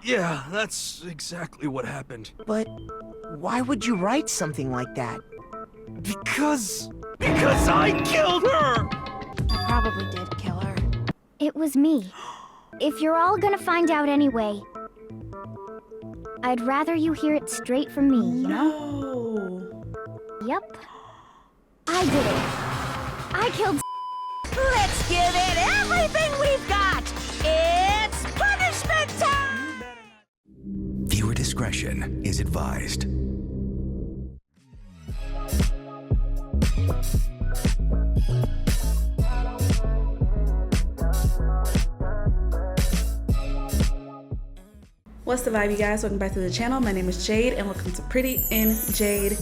Yeah, that's exactly what happened. But why would you write something like that? Because I killed her! I probably did kill her. It was me. If you're all gonna find out anyway, I'd rather you hear it straight from me, you know? Yep. I did it. I killed. Let's give it everything we've got! It's punishment time! Viewer discretion is advised. What's the vibe, you guys? Welcome back to the channel. My name is Jade and welcome to Pretty in Jade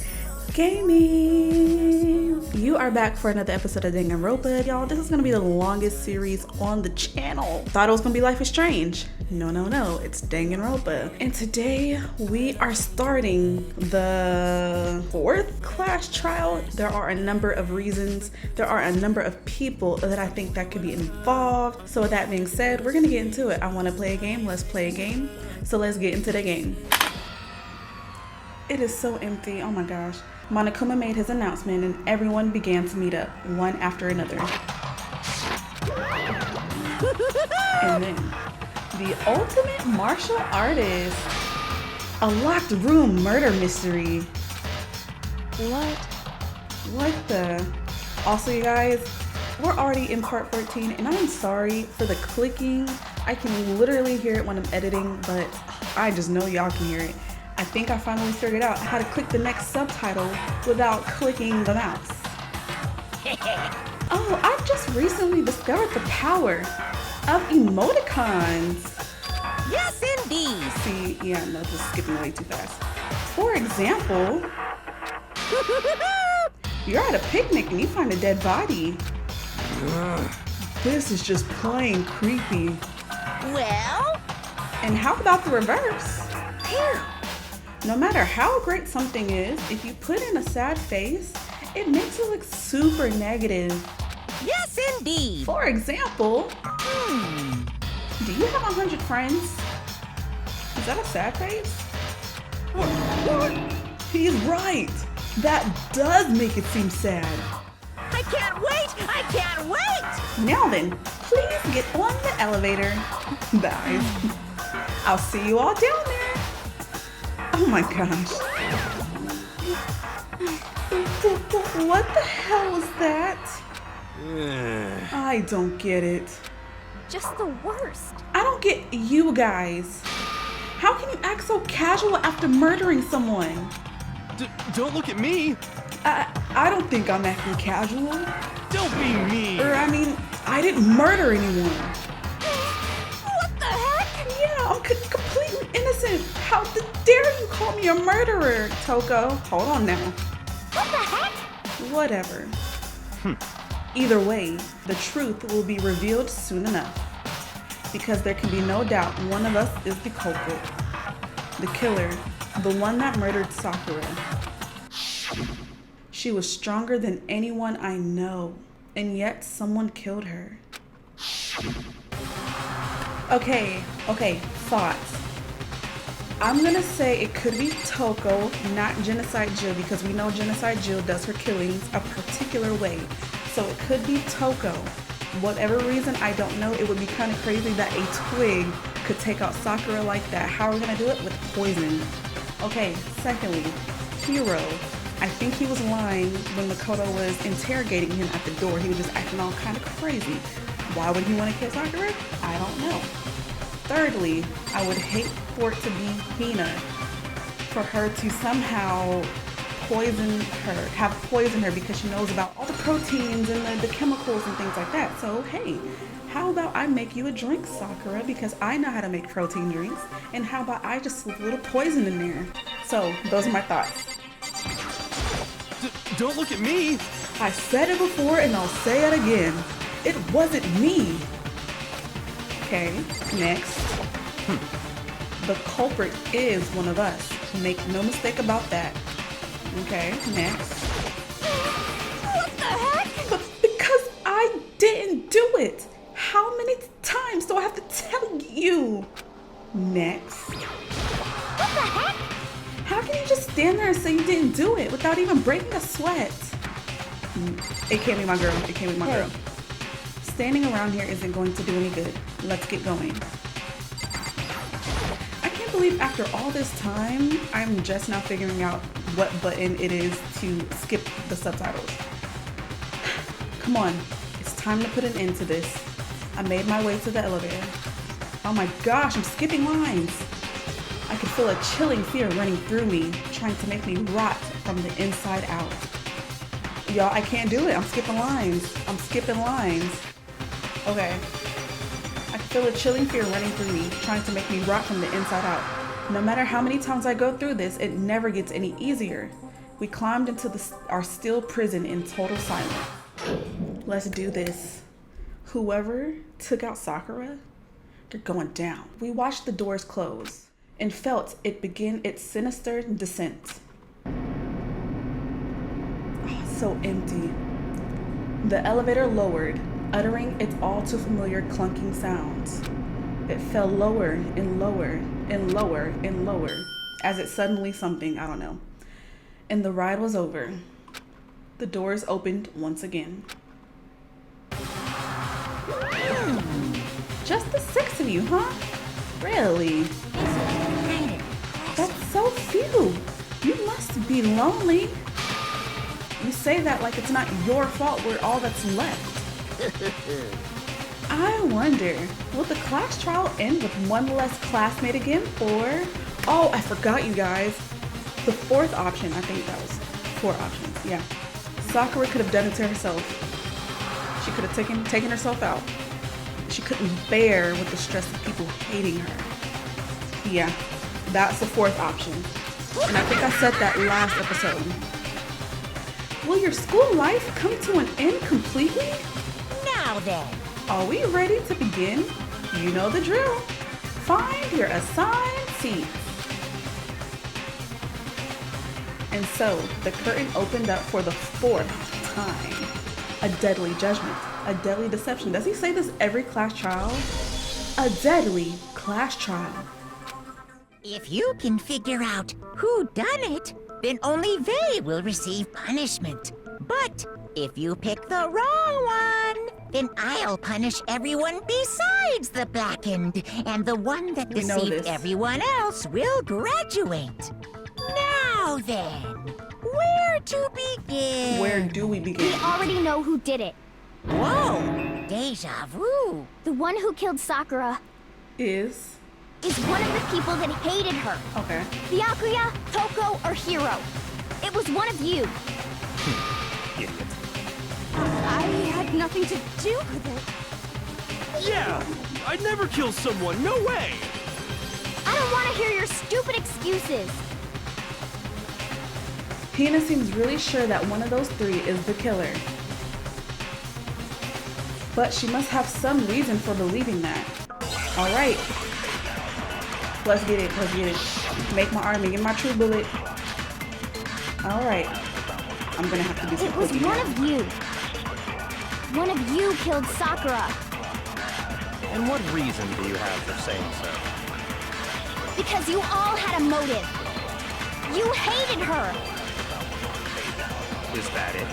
Gaming. You are back for another episode of Danganronpa, y'all. This is gonna be the longest series on the channel. Thought it was gonna be Life is Strange. No, it's Danganronpa. And today we are starting the 4th class trial. There are a number of reasons. There are a number of people that I think that could be involved. So with that being said, we're gonna get into it. I wanna play a game, let's play a game. So let's get into the game. It is so empty, oh my gosh. Monokuma made his announcement and everyone began to meet up, one after another. And then, the ultimate martial artist. A locked room murder mystery. What the? Also, you guys, we're already in part 14 and I'm sorry for the clicking. I can literally hear it when I'm editing, but I just know y'all can hear it. I think I finally figured out how to click the next subtitle without clicking the mouse. Oh, I've just recently discovered the power of emoticons. Yes, indeed! See, yeah, no, just skipping way too fast. For example, you're at a picnic and you find a dead body. This is just plain creepy. Well? And how about the reverse? Phew. No matter how great something is, if you put in a sad face, it makes it look super negative. Yes, indeed! For example, do you have 100 friends? Is that a sad face? What? He's right. That does make it seem sad. I can't wait! I can't wait! Now then, please get on the elevator. Bye. I'll see you all down there. Oh my gosh. What the hell was that? I don't get it. Just the worst. I don't get you guys. How can you act so casual after murdering someone? Don't look at me! I don't think I'm acting casual. Don't be mean! I mean, I didn't murder anyone. What the heck? Yeah, I'm completely innocent. How dare you call me a murderer, Toko? Hold on now. What the heck? Whatever. Either way, the truth will be revealed soon enough. Because there can be no doubt one of us is the culprit. The killer, the one that murdered Sakura. She was stronger than anyone I know, and yet someone killed her. Okay, thoughts. I'm gonna say it could be Toko, not Genocide Jill, because we know Genocide Jill does her killings a particular way. So it could be Toko. Whatever reason, I don't know. It would be kind of crazy that a twig could take out Sakura like that. How are we gonna do it? With poison. Okay, secondly, Hero. I think he was lying when Makoto was interrogating him at the door. He was just acting all kind of crazy. Why would he want to kill Sakura? I don't know. Thirdly, I would hate for it to be Hina. For her to somehow have poisoned her because she knows about all the proteins and the chemicals and things like that. So hey, how about I make you a drink, Sakura, because I know how to make protein drinks. And how about I just slip a little poison in there? So those are my thoughts. Don't look at me! I said it before and I'll say it again. It wasn't me. Okay, next. The culprit is one of us. Make no mistake about that. Okay, next. What the heck? But because I didn't do it. How many times do I have to tell you? Next. What the heck? How can you just stand there and say you didn't do it without even breaking a sweat? It can't be my girl. It can't be my girl. Standing around here isn't going to do any good. Let's get going. I can't believe after all this time, I'm just now figuring out what button it is to skip the subtitles. Come on. It's time to put an end to this. I made my way to the elevator. Oh my gosh, I'm skipping lines. I could feel a chilling fear running through me, trying to make me rot from the inside out. Y'all, I can't do it. I'm skipping lines. I'm skipping lines. Okay. I can feel a chilling fear running through me, trying to make me rot from the inside out. No matter how many times I go through this, it never gets any easier. We climbed into our steel prison in total silence. Let's do this. Whoever took out Sakura, they're going down. We watched the doors close and felt it begin its sinister descent. Oh, so empty. The elevator lowered, uttering its all too familiar clunking sounds. It fell lower and lower and lower and lower as it suddenly something, I don't know. And the ride was over. The doors opened once again. Just the 6 of you, huh? Really? That's so few. You must be lonely. You say that like it's not your fault we're all that's left. I wonder, will the class trial end with one less classmate again, or... Oh, I forgot, you guys. The 4th option, I think that was 4 options, yeah. Sakura could have done it to herself. She could have taken herself out. She couldn't bear with the stress of people hating her. Yeah, that's the 4th option. And I think I said that last episode. Will your school life come to an end completely? Now then. Are we ready to begin? You know the drill. Find your assigned seat. And so the curtain opened up for the 4th time. A deadly judgment, a deadly deception. Does he say this every class trial? A deadly class trial. If you can figure out who done it, then only they will receive punishment. But if you pick the wrong one, then I'll punish everyone besides the blackened, and the one that deceived everyone else will graduate. Now then, where to begin? Where do we begin? We already know who did it. Whoa, deja vu. The one who killed Sakura Is one of the people that hated her. okay. Byakuya, Toko, or Hiro. It was one of you. Idiot. I had nothing to do with it. Yeah! I'd never kill someone, no way! I don't want to hear your stupid excuses. Hina seems really sure that one of those 3 is the killer. But she must have some reason for believing that. All right. Let's get it. Let's get it. Make my army. Get my true bullet. All right. I'm going to have to do some It was cooking one now. of you. One of you killed Sakura. And what reason do you have for saying so? Because you all had a motive. You hated her. Is that it?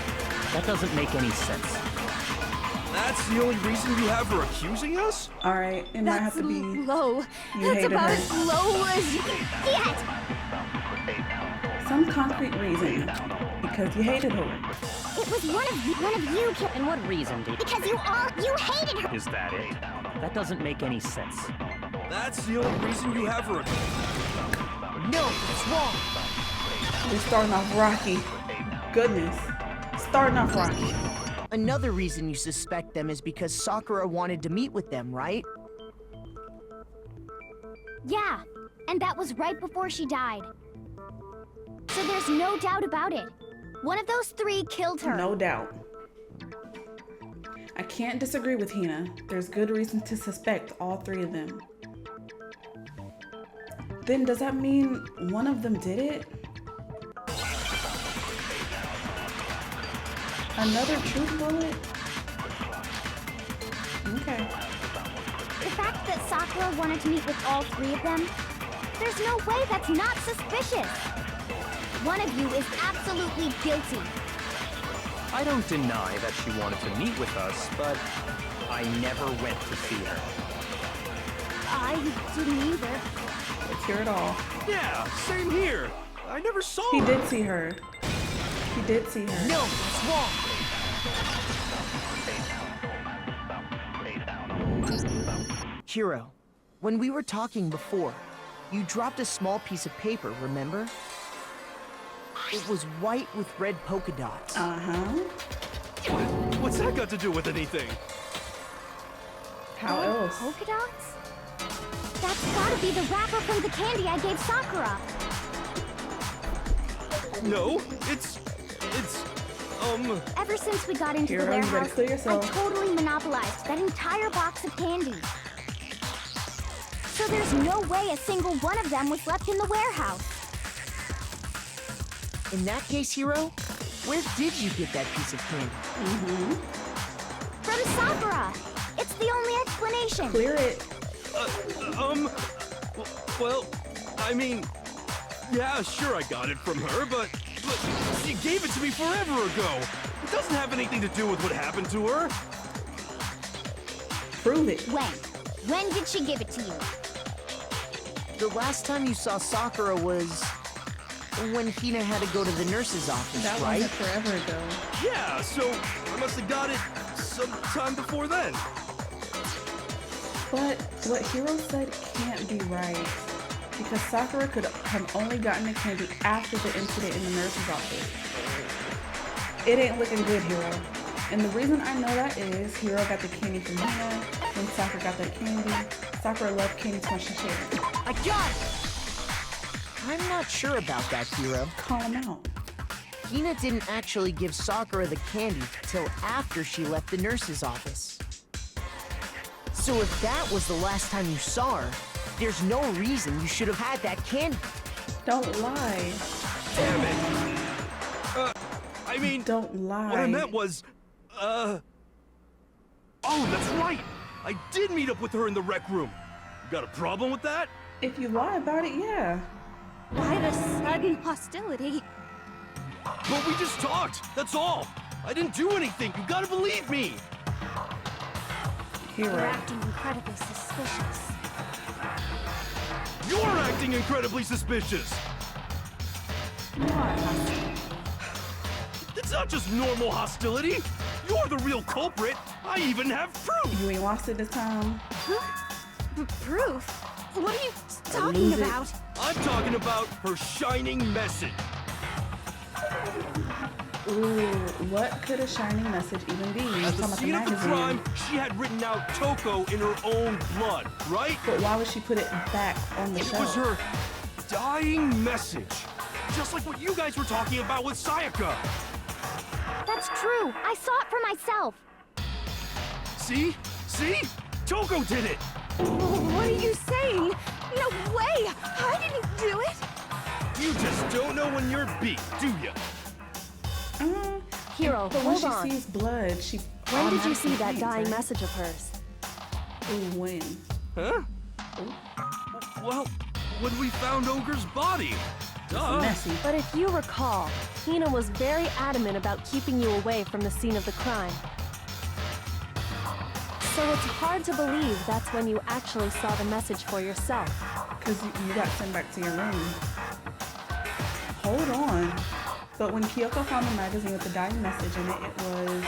That doesn't make any sense. That's the only reason you have for accusing us? All right. It might have to be low. you That's hated about her. as low as you can get. Some concrete reason. Because you hated her. It was one of you killed. And what reason did... Because you hated her. Is that it? That doesn't make any sense. That's the only reason you have for No, it's wrong. We're starting off rocky. Goodness. Starting off rocky. Another reason you suspect them is because Sakura wanted to meet with them, right? Yeah, and that was right before she died. So there's no doubt about it. One of those 3 killed her. No doubt. I can't disagree with Hina. There's good reason to suspect all 3 of them. Then does that mean one of them did it? Another truth bullet? Okay. The fact that Sakura wanted to meet with all three of them? There's no way that's not suspicious. One of you is absolutely guilty. I don't deny that she wanted to meet with us, but I never went to see her. I didn't either. Let's hear it all. Yeah, same here. I never saw He her. did see her. He did see her. No, it's wrong. Hiro, when we were talking before, you dropped a small piece of paper, remember? It was white with red polka dots. What's that got to do with anything? How else? Polka dots? That's gotta be the wrapper from the candy I gave Sakura. No, it's Ever since we got into the Hiro, you better warehouse, clear I yourself. totally monopolized that entire box of candy. So there's no way a single one of them was left in the warehouse. In that case, Hiro, where did you get that piece of candy? From Sakura! It's the only explanation. Clear it. well, I mean, yeah, sure I got it from her, but she gave it to me forever ago. It doesn't have anything to do with what happened to her. Prove it. When did she give it to you? The last time you saw Sakura was when Hina had to go to the nurse's office, That right? wasn't forever ago. Yeah, so I must have got it sometime before then. But what Hiro said can't be right. Because Sakura could have only gotten the candy after the incident in the nurse's office. It ain't looking good, Hiro. And the reason I know that is Hiro got the candy from Hina, when Sakura got that candy. Sakura loved candy too much to share. I got it! I'm not sure about that, Hiro. Call him out. Hina didn't actually give Sakura the candy till after she left the nurse's office. So if that was the last time you saw her, there's no reason you should have had that candy. Don't lie. Damn it. I mean, Don't lie. what I meant was, oh, that's right. I did meet up with her in the rec room. You got a problem with that? If you lie about it, yeah. Why the sudden hostility? But we just talked, that's all. I didn't do anything, you gotta believe me. You're Hiro. acting incredibly suspicious. You're acting incredibly suspicious. What? It's not just normal hostility. You're the real culprit. I even have proof. You ain't lost it this time. Proof? What are you talking lose it. about? I'm talking about her shining message. Ooh, what could a shining message even be? At the Talking about scene of the magazine. crime, she had written out Toko in her own blood, right? But why would she put it back on the It shelf? was her dying message. Just like what you guys were talking about with Sayaka. That's true. I saw it for myself. See? See? Toko did it. What are you saying? No way! I didn't do it! You just don't know when you're beat, do you? Hiro, But when hold she on. sees blood, she When did you see that automatically dying thinks, message of hers? right? Ooh, when? Huh? Well, when we found Ogre's body. Duh. Messy. But if you recall, Hina was very adamant about keeping you away from the scene of the crime. So it's hard to believe that's when you actually saw the message for yourself. Because you got sent back to your room. Hold on. But when Kyoko found the magazine with the dying message in it, it was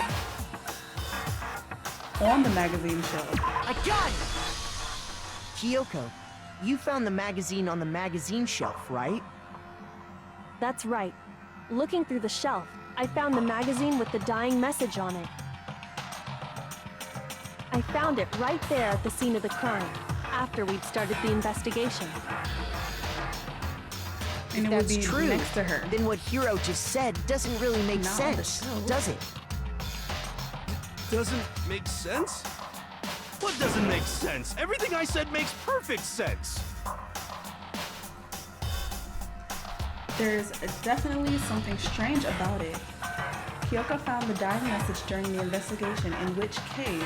on the magazine shelf. I got it! Kyoko, you found the magazine on the magazine shelf, right? That's right. Looking through the shelf, I found the magazine with the dying message on it. I found it right there at the scene of the crime, after we'd started the investigation. And it would That's be true. next to her. Then what Hiro just said doesn't really make Not on the sense, shelf. does it? Doesn't make sense? What doesn't make sense? Everything I said makes perfect sense. There's definitely something strange about it. Kyoko found the dying message during the investigation, in which case,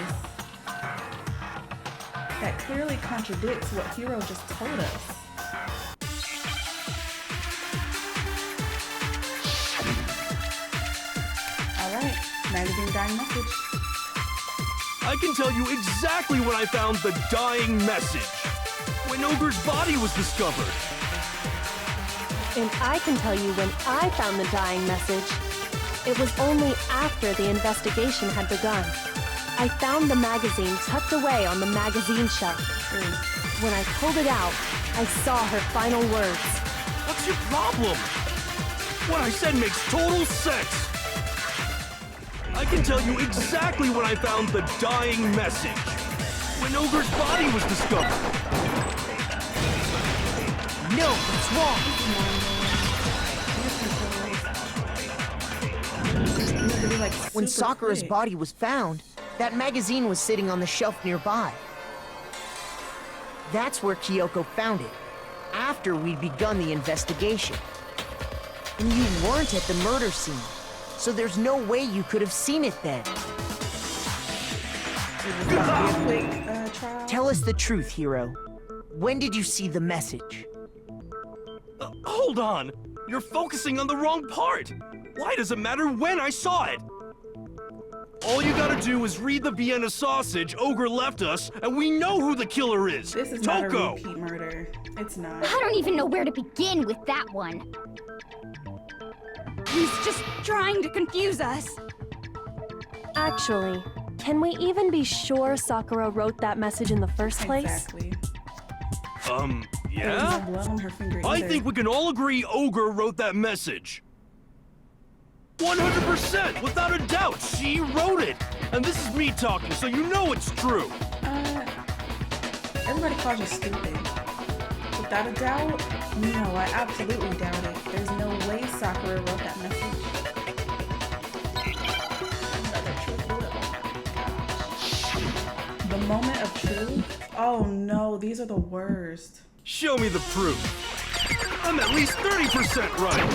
that clearly contradicts what Hiro just told us. Alright, magazine dying message. I can tell you exactly when I found the dying message. When Ogre's body was discovered. And I can tell you when I found the dying message. It was only after the investigation had begun. I found the magazine tucked away on the magazine shelf. When I pulled it out, I saw her final words. What's your problem? What I said makes total sense. I can tell you exactly when I found the dying message. When Ogre's body was discovered. No, it's wrong. When Sakura's body was found, that magazine was sitting on the shelf nearby. That's where Kyoko found it, after we'd begun the investigation. And you weren't at the murder scene, so there's no way you could have seen it then. Tell us the truth, Hiro. When did you see the message? Hold on! You're focusing on the wrong part! Why does it matter when I saw it? All you gotta do is read the Vienna sausage Ogre left us, and we know who the killer is! This is Toko! not a repeat murder. It's not. I don't even know where to begin with that one. He's just trying to confuse us. Actually, can we even be sure Sakura wrote that message in the first place? Exactly. Yeah? There's no blood on her finger I either. think we can all agree Ogre wrote that message. 100%! Without a doubt, she wrote it! And this is me talking, so you know it's true! Everybody calls you stupid. Without a doubt? No, I absolutely doubt it. There's no way Sakura wrote that message. Another truth bullet. The moment of truth? Oh no, these are the worst. Show me the proof. I'm at least 30% right!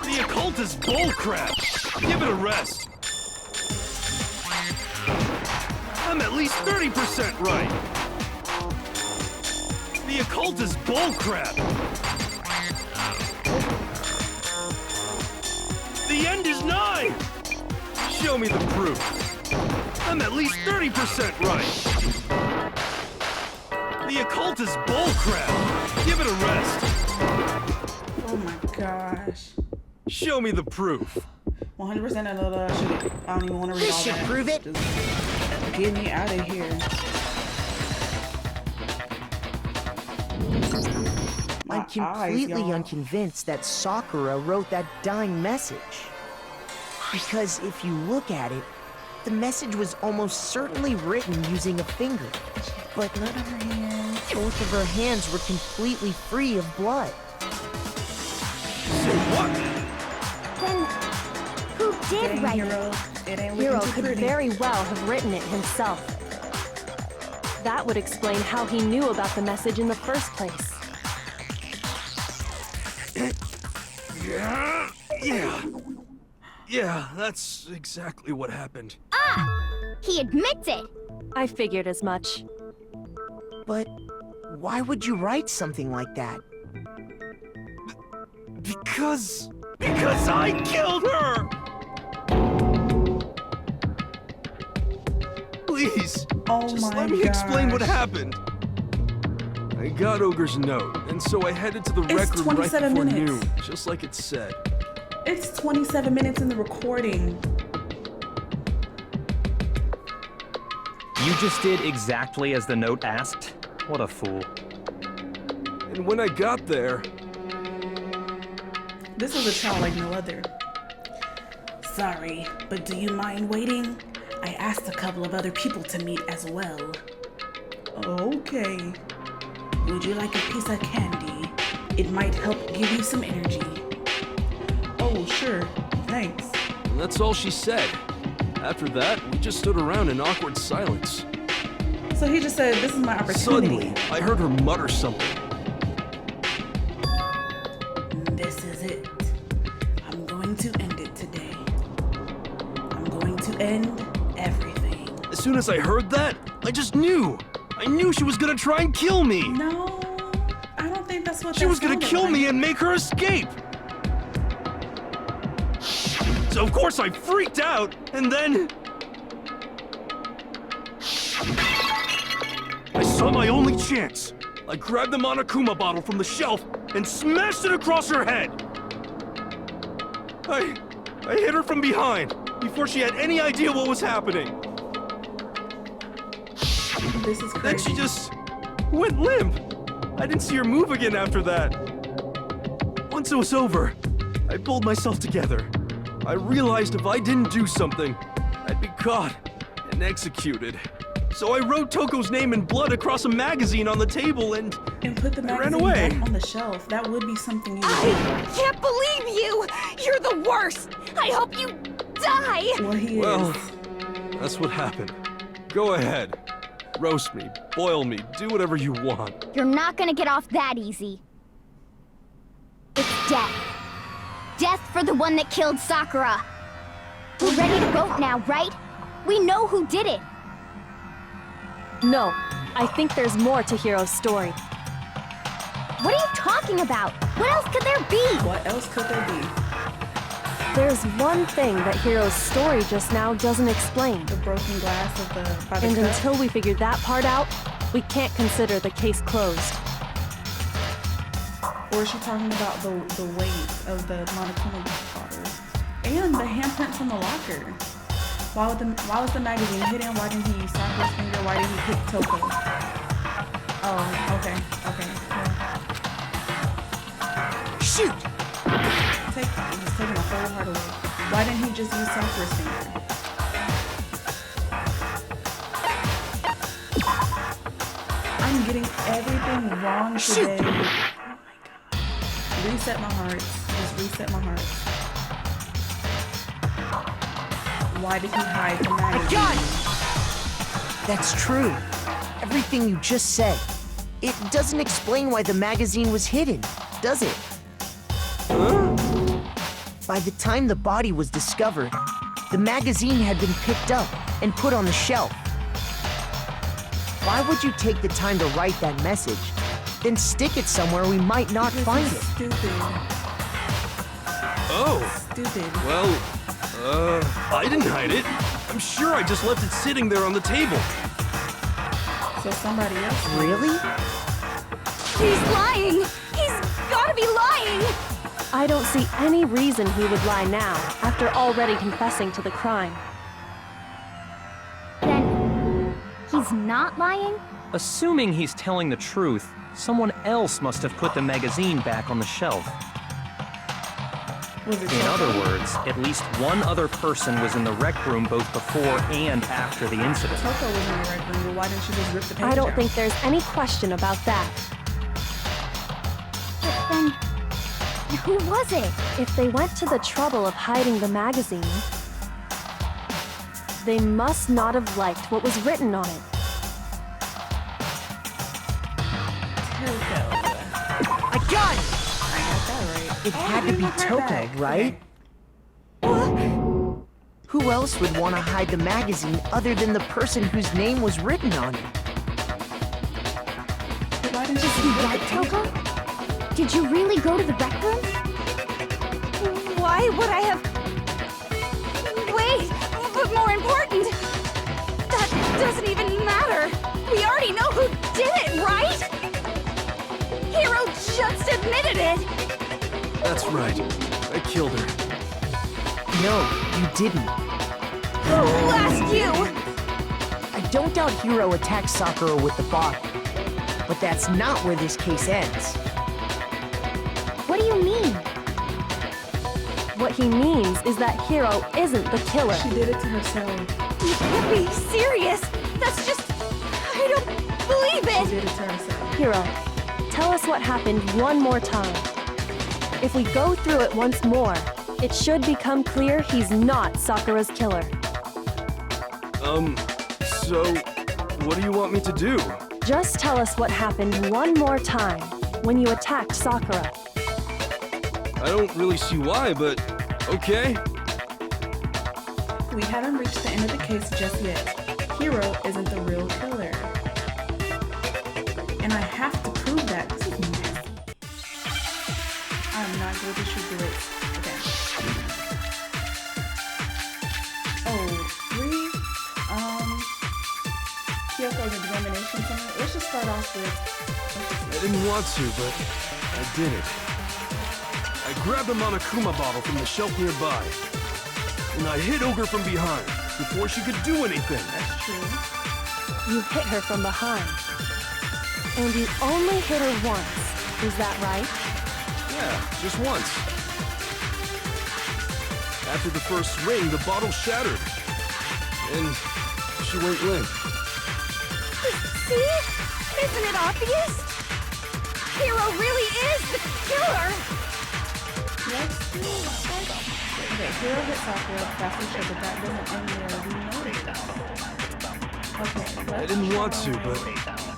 The occult is bullcrap! Give it a rest! I'm at least 30% right! The occult is bullcrap! The end is nigh! Show me the proof. I'm at least 30% right! The occult is bullcrap! Give it a rest! Oh my gosh. Show me the proof. 100% of the shit. I don't even want to read This all should that. prove it. Just get me out of here. My I'm completely eyes, y'all. unconvinced that Sakura wrote that dying message. Because if you look at it, the message was almost certainly written using a finger. But Blood on her hands. both of her hands were completely free of blood. Say what? Then, who did Dang, write Hiro. it? It ain't Hiro looking too could pretty. very well have written it himself. That would explain how he knew about the message in the first place. Yeah, that's exactly what happened. He admits it. I figured as much. But why would you write something like that? Because I killed her! Please, Oh just my let me explain what gosh. happened. I got Ogre's note, and so I headed to the It's rec room right 27 before minutes. noon, just like it said. It's 27 minutes in the recording. You just did exactly as the note asked? What a fool. And when I got there, This is a trial like no other. Sorry, but do you mind waiting? I asked a couple of other people to meet as well. Okay. Would you like a piece of candy? It might help give you some energy. Oh, sure. Thanks. and that's all she said. After that, we just stood around in awkward silence. So he just said, this is my opportunity. Suddenly, I heard her mutter something. This is it. I'm going to end it today. I'm going to end everything. As soon as I heard that, I just knew. I knew she was gonna try and kill me. No, I don't think that's what She was gonna kill me and make her escape. So of course I freaked out, and then... I saw my only chance. I grabbed the Monokuma bottle from the shelf and smashed it across her head. I hit her from behind before she had any idea what was happening. This is crazy. Then she just went limp. I didn't see her move again after that. Once it was over, I pulled myself together. I realized if I didn't do something, I'd be caught and executed. So I wrote Toko's name in blood across a magazine on the table and put the I ran magazine away. back on the shelf. That would be something you would I can't believe you! You're the worst! I hope you die! do. Well, he Well, is. that's what happened. Go ahead. Roast me, boil me, do whatever you want. You're not gonna get off that easy. It's death. Death for the one that killed Sakura. We're ready to vote now, right? We know who did it. No, I think there's more to Hiro's story. What are you talking about? What else could there be? What else could there be? There's one thing that Hiro's story just now doesn't explain. The broken glass of by the And cup? until we figure that part out, we can't consider the case closed. Or is she talking about the weight of the Monokuma bottle? And the handprints on the locker. Why was the magazine hidden? Why didn't he sock his finger? Why didn't he pick Toko? Oh, okay. Yeah. Shoot! He's taking a whole heart away. Why didn't he just use Sakura's finger? I'm getting everything wrong today. Oh my god. Reset my heart. Just reset my heart. Why did he hide the magazine? That's true. Everything you just said. It doesn't explain why the magazine was hidden, does it? By the time the body was discovered, the magazine had been picked up and put on the shelf. Why would you take the time to write that message, then stick it somewhere we might not find it? Stupid. Oh, Stupid. well, I didn't hide it. I'm sure I just left it sitting there on the table. So somebody else. Really? He's lying! He's gotta be lying! I don't see any reason he would lie now, after already confessing to the crime. Then, he's not lying? Assuming he's telling the truth, someone else must have put the magazine back on the shelf. Was it In Toko? other words, at least one other person was in the rec room both before and after the incident. Toko was in the rec room, but why didn't she just rip the page I don't out? think there's any question about that. But then, who was it? If they went to the trouble of hiding the magazine, they must not have liked what was written on it. Toko. I got it! I got that right. It had to you be got that Toko, back. right? Who else would want to hide the magazine other than the person whose name was written on it? Okay. Why didn't you Is he right, Toko? Did you really go to the rec room? Why would I have... Wait! But more important, that doesn't even matter! We already know who did it, right? Hiro just admitted it! That's right. I killed her. No, you didn't. Who asked you? I don't doubt Hiro attacked Sakura with the bottle. But that's not where this case ends. What do you mean? What he means is that Hiro isn't the killer. She did it to herself. You can't be serious! That's just... I don't believe She it! did it to herself. Hiro, tell us what happened one more time. If we go through it once more, it should become clear he's not Sakura's killer. So, what do you want me to do? Just tell us what happened one more time when you attacked Sakura. I don't really see why, but okay. We haven't reached the end of the case just yet. Hero isn't the real killer. And I have to prove that. This is messy. I'm not going to shoot the race. Okay. Oh, 3. Kyoko's examination summary. Let's just start off with... I didn't want to, but I did it. I grabbed a Monokuma bottle from the shelf nearby, and I hit Ogre from behind before she could do anything. That's true. You hit her from behind. And you only hit her once. Is that right? Yeah, just once. After the first swing, the bottle shattered, and she went limp. See? Isn't it obvious? Hero really is the killer! Let's do it. Okay, Hero hit Sakura, that's for sure, but that doesn't end there. We noticed that. Okay, I didn't want to, but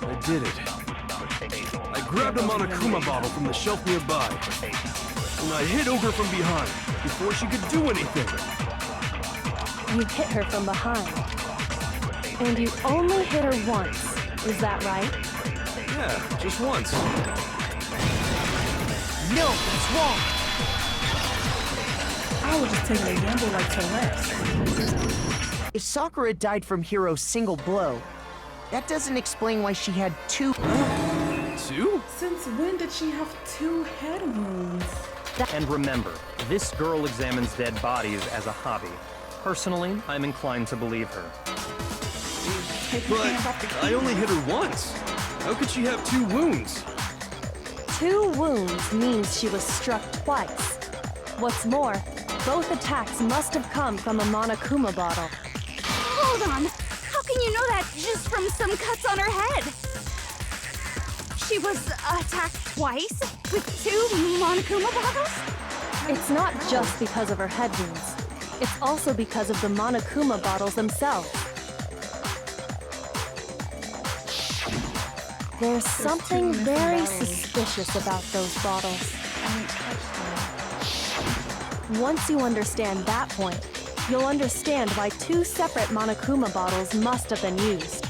I did it. I grabbed a Monokuma bottle from the shelf nearby, and I hit Ogre from behind before she could do anything. You hit her from behind. And you only hit her once. Is that right? Yeah, just once. No, it's wrong. I was just taking a gamble like Celeste. If Sakura died from Hero's single blow, that doesn't explain why she had 2. 2? Since when did she have 2 head wounds? And remember, this girl examines dead bodies as a hobby. Personally, I'm inclined to believe her. Take your But hands off the I only hit her once. How could she have 2 wounds? 2 wounds means she was struck twice. What's more, both attacks must have come from a Monokuma bottle. Hold on! How can you know that just from some cuts on her head? She was attacked twice with 2 Monokuma bottles? It's not just because of her head wounds. It's also because of the Monokuma bottles themselves. There's something very suspicious about those bottles. Once you understand that point, you'll understand why 2 separate Monokuma bottles must have been used.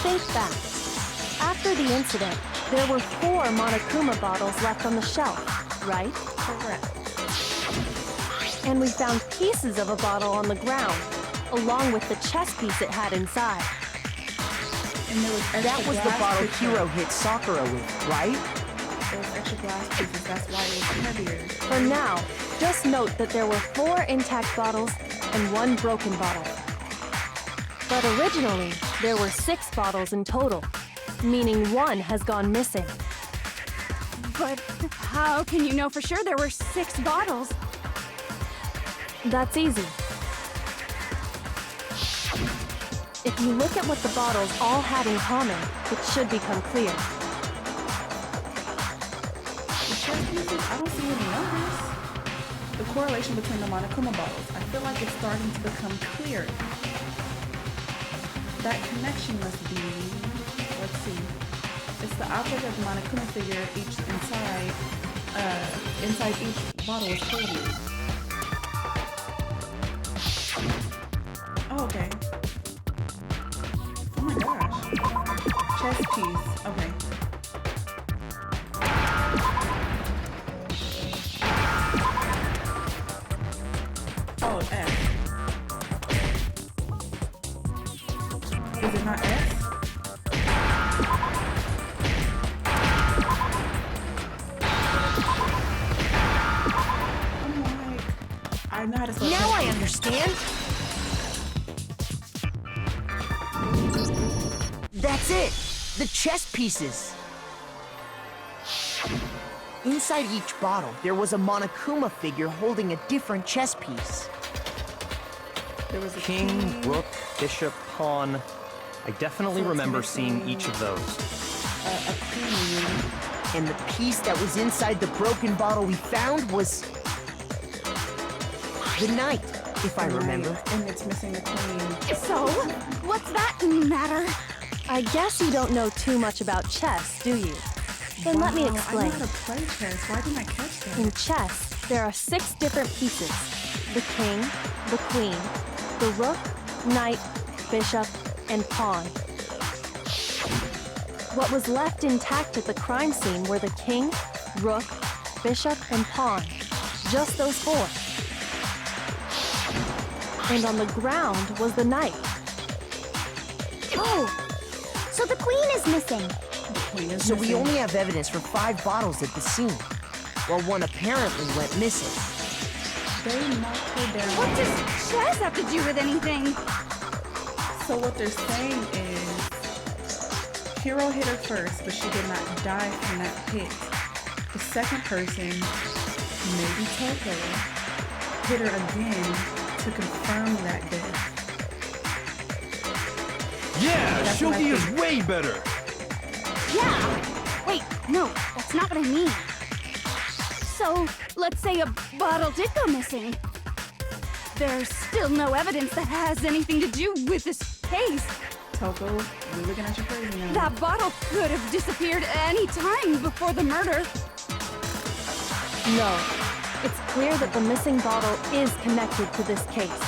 Think back. After the incident, there were 4 Monokuma bottles left on the shelf, right? Correct. And we found pieces of a bottle on the ground, along with the chest piece it had inside. And there was extra That was the glass bottle pieces. Hero hit Sakura with, right? There was extra glass pieces, that's why it was heavier. For now, just note that there were 4 intact bottles and 1 broken bottle. But originally, there were 6 bottles in total, meaning 1 has gone missing. But how can you know for sure there were 6 bottles? That's easy. If you look at what the bottles all had in common, it should become clear. The chest pieces, I don't see any numbers. The correlation between the Monokuma bottles, I feel like it's starting to become clear. That connection must be, let's see. It's the object of the Monokuma figure each inside each bottle is holding. Oh, okay. Oh my gosh. Chest piece. Okay. Oh, F. Is it not F? I know how to spell Now I chest. understand. That's it! The chess pieces! Inside each bottle, there was a Monokuma figure holding a different chess piece. There was a King, rook, bishop, pawn. I definitely So it's remember missing- seeing each of those. a queen. And the piece that was inside the broken bottle we found was... the knight, if I remember. And it's missing the queen. So, what's that matter? I guess you don't know too much about chess, do you? Then let me Wow, explain. I know how to play chess. Why didn't I catch that? In chess, there are 6 different pieces, the king, the queen, the rook, knight, bishop, and pawn. What was left intact at the crime scene were the king, rook, bishop, and pawn. Just those four. And on the ground was the knight. Oh! So the queen is missing. So we only have evidence for 5 bottles at the scene, while one apparently went missing. They knocked her down. What does chess have to do with anything? So what they're saying is, Hero hit her first, but she did not die from that hit. The second person, maybe Toko, hit her again to confirm that death. Yeah, That's what I Shogi is think. way better. Yeah! Wait, no, that's not what I mean. So, let's say a bottle did go missing. There's still no evidence that has anything to do with this case. Toko, we're looking at you crazy now. That bottle could have disappeared any time before the murder. No. It's clear that the missing bottle is connected to this case.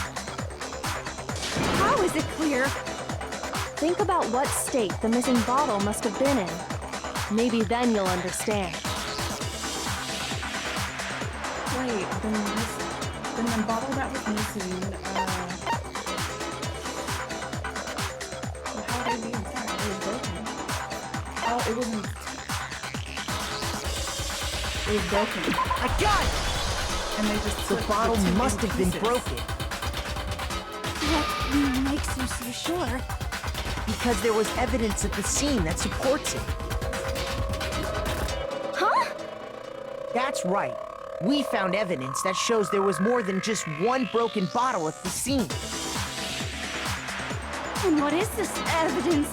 How is it clear? Think about what state the missing bottle must have been in. Maybe then you'll understand. Wait, then the bottle that was missing, well, how did it be intact? It was broken. Oh, it wasn't. It was broken. I got it! And they just The took bottle two must have been pieces. broken, What makes you so sure? because there was evidence at the scene that supports it. Huh? That's right. We found evidence that shows there was more than just one broken bottle at the scene. And what is this evidence?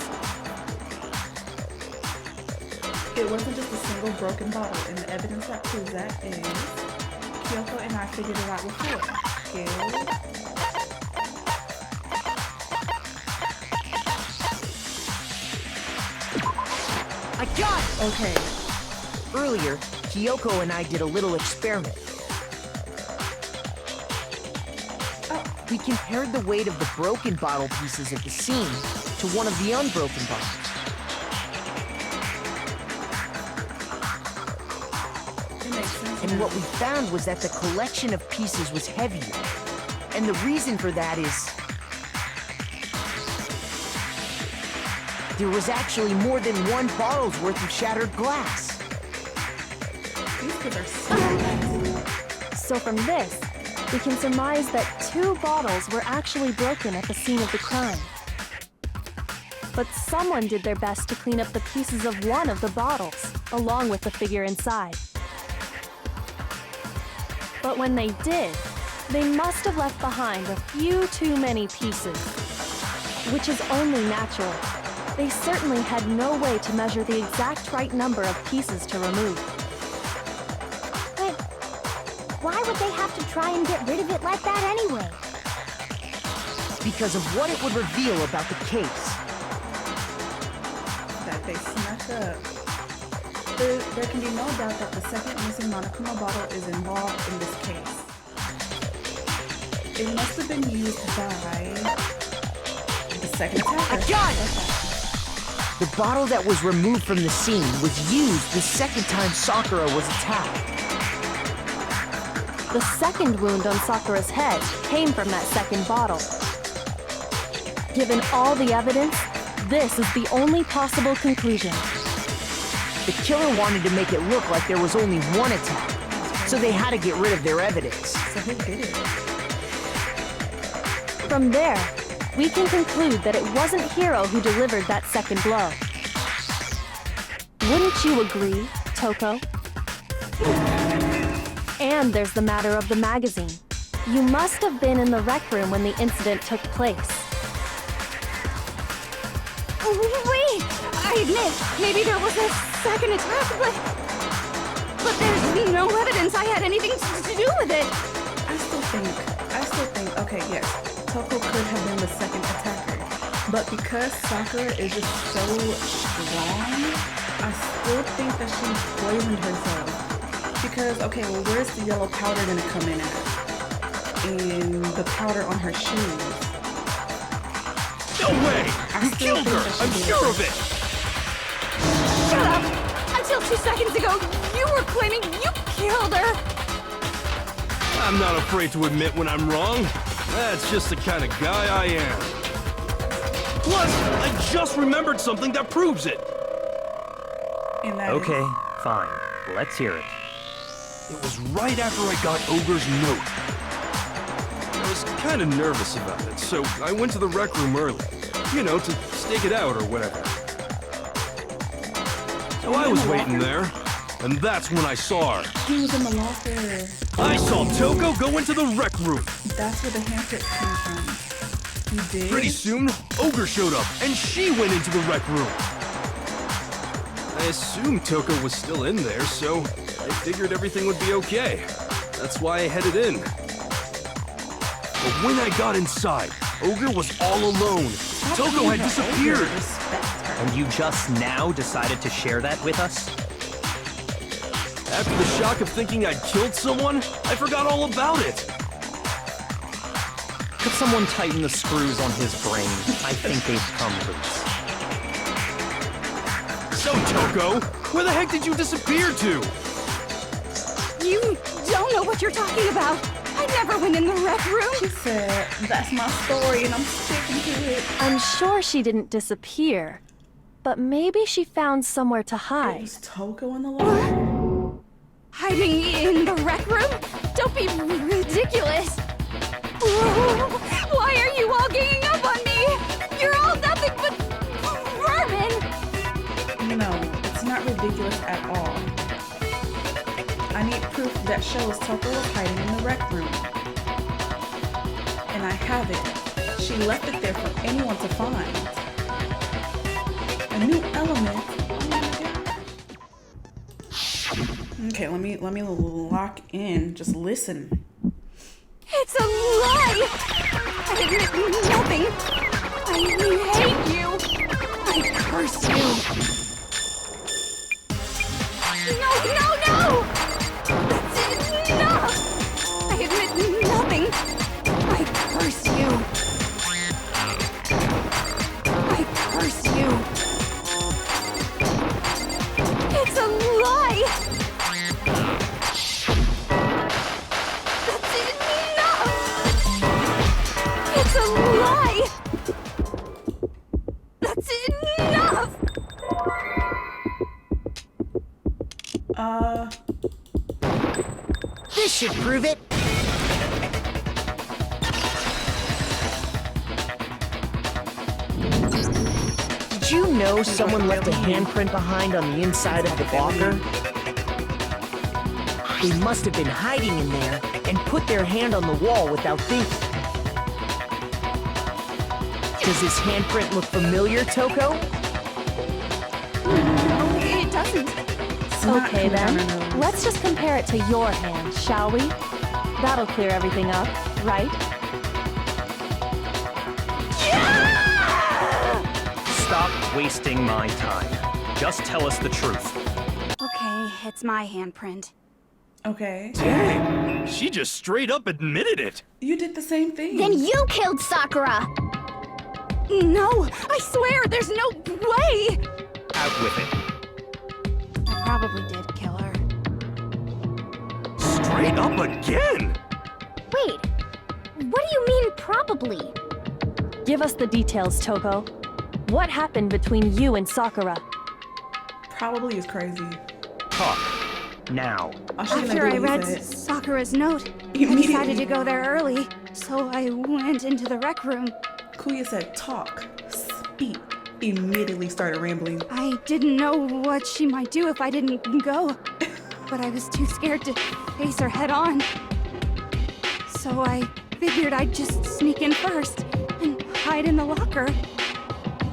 It wasn't just a single broken bottle, and the evidence that proves that is Kyoko and I figured it out before. I got it! Okay, Earlier, Kyoko and I did a little experiment. We compared the weight of the broken bottle pieces at the scene to one of the unbroken bottles. it makes sense. And now. what we found was that the collection of pieces was heavier. And the reason for that is there was actually more than one bottle's worth of shattered glass. These kids are so nice. So from this, we can surmise that 2 bottles were actually broken at the scene of the crime. But someone did their best to clean up the pieces of one of the bottles, along with the figure inside. But when they did, they must have left behind a few too many pieces, which is only natural. They certainly had no way to measure the exact right number of pieces to remove. But why would they have to try and get rid of it like that anyway? Because of what it would reveal about the case. That they snuck up. There can be no doubt that the second missing Monokuma bottle is involved in this case. It must have been used by the second attacker. I got it! The bottle that was removed from the scene was used the second time Sakura was attacked. The second wound on Sakura's head came from that second bottle. Given all the evidence, this is the only possible conclusion. The killer wanted to make it look like there was only one attack, so they had to get rid of their evidence. So who did it? From there, we can conclude that it wasn't Hiro who delivered that second blow. Wouldn't you agree, Toko? And there's the matter of the magazine. You must have been in the rec room when the incident took place. Wait! I admit, maybe there was a second attack, but there's no evidence I had anything to do with it. I still think, okay, yes, Toko could have been the second attacker. But because Sakura is just so strong, I still think that she poisoned herself. Because, okay, well, where's the yellow powder gonna come in at? in the powder on her shoes. No way! You still killed think her! that she I'm did. sure of it! Shut up! Until 2 seconds ago, you were claiming you killed her! I'm not afraid to admit when I'm wrong. That's just the kind of guy I am. Plus, I just remembered something that proves it. And that Okay, is- fine. Let's hear it. It was right after I got Ogre's note. I was kind of nervous about it, so I went to the rec room early. You know, to stake it out or whatever. So I was waiting there, and that's when I saw her. He was in the locker. I saw Toko go into the rec room. That's where the handprint came from. You did? Pretty soon, Ogre showed up, and she went into the rec room. I assumed Toko was still in there, so I figured everything would be okay. That's why I headed in. But when I got inside, Ogre was all alone. Toko had disappeared. Respect her. And you just now decided to share that with us? After the shock of thinking I'd killed someone, I forgot all about it. Could someone tighten the screws on his brain? I think they've come loose. So, Toko, where the heck did you disappear to? You don't know what you're talking about! I never went in the rec room! She said, that's my story and I'm sticking to it. I'm sure she didn't disappear, but maybe she found somewhere to It hide. was Toko in the locker? Hiding in the rec room? Don't be ridiculous! Why are you all ganging up on me? You're all nothing but vermin! No, it's not ridiculous at all. I need proof that shows Toko was hiding in the rec room. And I have it. She left it there for anyone to find. A new element. Oh my God. Okay, let me lock in. Just listen. It's a lie! I admit nothing! I hate you! I curse you! No! That's enough! I admit nothing! I curse you! I curse you! It's a lie! That's enough! It's a lie! That's enough! This should prove it. Did you know someone left a handprint behind on the inside of the locker? They must have been hiding in there and put their hand on the wall without thinking. Does this handprint look familiar, Toko? No, it doesn't. It's not Okay coming down her then, nose. let's just compare it to your hand, shall we? That'll clear everything up, right? Stop wasting my time. Just tell us the truth. Okay, it's my handprint. Okay. Dang, she just straight up admitted it. You did the same thing. Then you killed Sakura! No, I swear, there's no way! Out with it. I probably did kill her. Straight up again? Wait, what do you mean probably? Give us the details, Toko. What happened between you and Sakura? Probably is crazy. Talk. Now. After I read Sakura's note, I decided to go there early, so I went into the rec room. Kuya said talk, speak. Immediately started rambling. I didn't know what she might do if I didn't go, but I was too scared to face her head on. So I figured I'd just sneak in first and hide in the locker.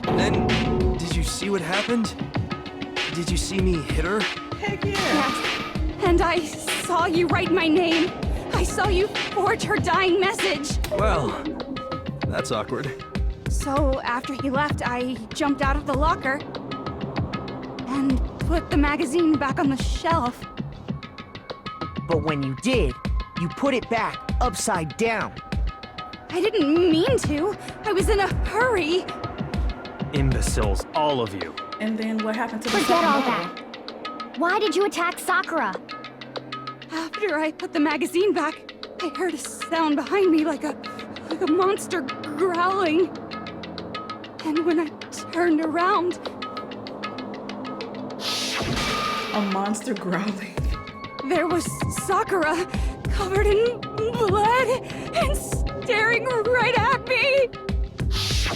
Then, did you see what happened? Did you see me hit her? Heck yeah. Yes, and I saw you write my name. I saw you forge her dying message. Well, that's awkward. So after he left, I jumped out of the locker and put the magazine back on the shelf. But when you did, you put it back upside down. I didn't mean to. I was in a hurry. Imbeciles, all of you. And then what happened to the Forget all bottle? that. Why did you attack Sakura? After I put the magazine back, I heard a sound behind me like a monster growling. And when I turned around, A monster growling. there was Sakura, covered in blood and staring right at me.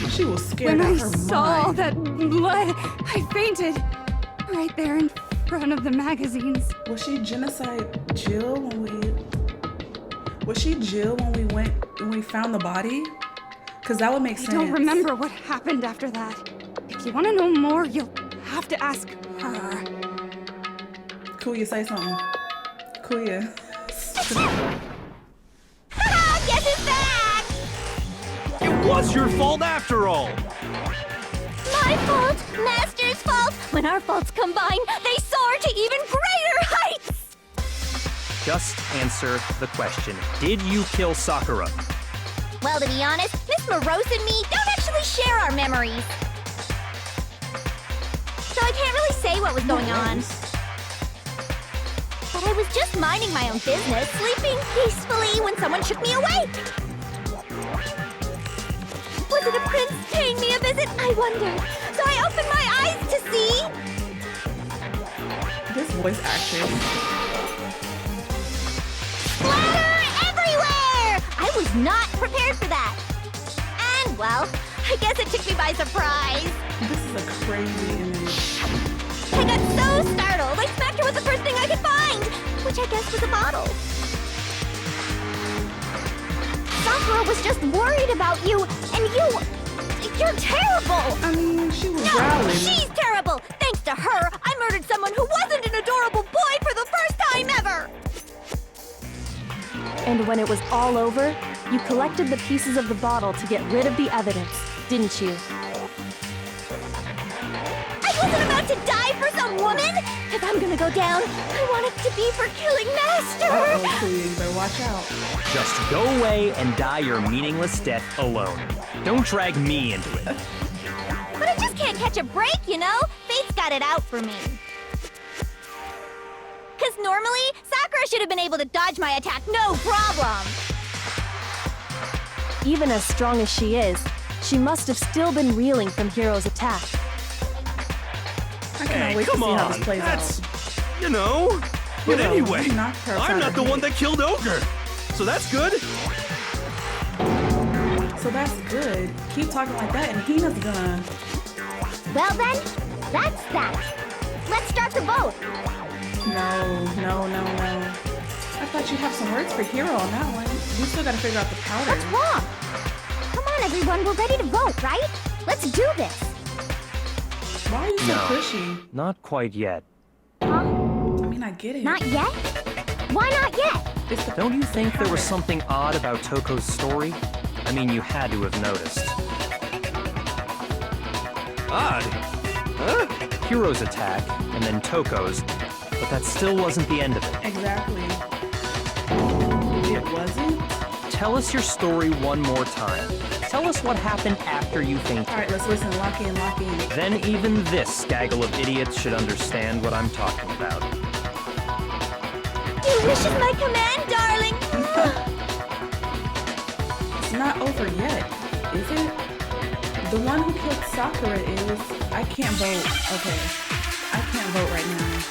She was scared When out I of her saw mind. that blood, I fainted. Right there in front of the magazines. Was she Genocide Jill when we... Was she Jill when we found the body? Because that would make sense. I don't remember what happened after that. If you want to know more, you'll have to ask her. Kuya, say something. Kuya. Guess who's back? It was your fault after all! My fault, Master's fault. When our faults combine, they soar to even greater heights. Just answer the question. Did you kill Sakura? Well, to be honest, Miss Morose and me don't actually share our memories. So I can't really say what was going on. But I was just minding my own business, sleeping peacefully when someone shook me awake. Was it a prince paying me a visit? I wondered. So I opened my eyes to see... This voice actress. Splatter everywhere! I was not prepared for that. And, well, I guess it took me by surprise. This is a crazy image. I got so startled, I smacked her with the first thing I could find, which I guess was a bottle. Sakura was just worried about you, and you're terrible! I mean, she was No, growling. she's terrible! Thanks to her, I murdered someone who wasn't an adorable boy for the first time ever! And when it was all over, you collected the pieces of the bottle to get rid of the evidence, didn't you? I wasn't about to die for some woman! If I'm gonna go down, I want it to be for killing Master! Uh-oh, Kuya, you better watch out. Just go away and die your meaningless death alone. Don't drag me into it. But I just can't catch a break, you know? Fate's got it out for me. Cause normally, Sakura should have been able to dodge my attack no problem! Even as strong as she is, she must have still been reeling from Hiro's attack. I cannot Hey, wait to come see how on! this plays That's... out. you know... But You know, anyway, you knocked her I'm upside not her the one head. that killed Ogre! So that's good! So that's good. Keep talking like that, and Hina's gonna... Well then, that's that. Let's start the boat. No. I thought you'd have some words for Hero on that one. We still gotta figure out the powder. What's wrong? Come on, everyone, we're ready to vote, right? Let's do this. Why are you so No. pushy? Not quite yet. Huh? I mean, I get it. Not yet? Why not yet? It's the Don't you think there was powder. something odd about Toko's story? I mean, you had to have noticed. Odd. Huh? Hiro's attack, and then Toko's, but that still wasn't the end of it. Exactly. It wasn't? Tell us your story one more time. Tell us what happened after you fainted. Alright, let's listen. Lock in. Then even this gaggle of idiots should understand what I'm talking about. Your wish is my command, darling. It's not over yet, is it? The one who killed Sakura is... I can't vote. Okay. I can't vote right now.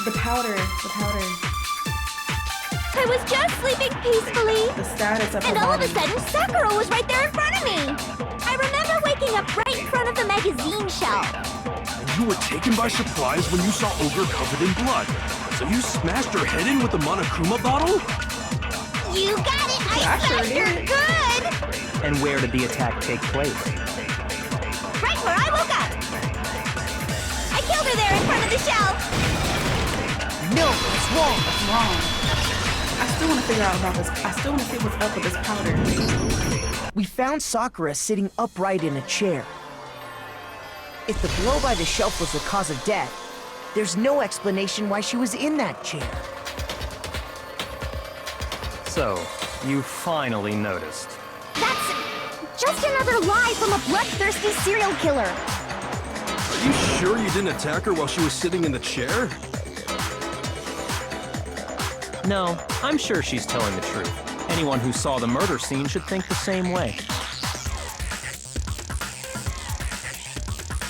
The powder. I was just sleeping peacefully. The status of And her all of a body. sudden, Sakura was right there in front of me. I remember waking up right in front of the magazine shelf. You were taken by surprise when you saw Ogre covered in blood. So you smashed her head in with the Monokuma bottle? You got it! I sure smashed her did. good! And where did the attack take place? Right where I woke up! I killed her there in front of the shelf! No, it's wrong. Wrong. I still want to figure out about this. I still want to see what's up with this powder. We found Sakura sitting upright in a chair. If the blow by the shelf was the cause of death, There's no explanation why she was in that chair. So, you finally noticed. That's just another lie from a bloodthirsty serial killer. Are you sure you didn't attack her while she was sitting in the chair? No, I'm sure she's telling the truth. Anyone who saw the murder scene should think the same way.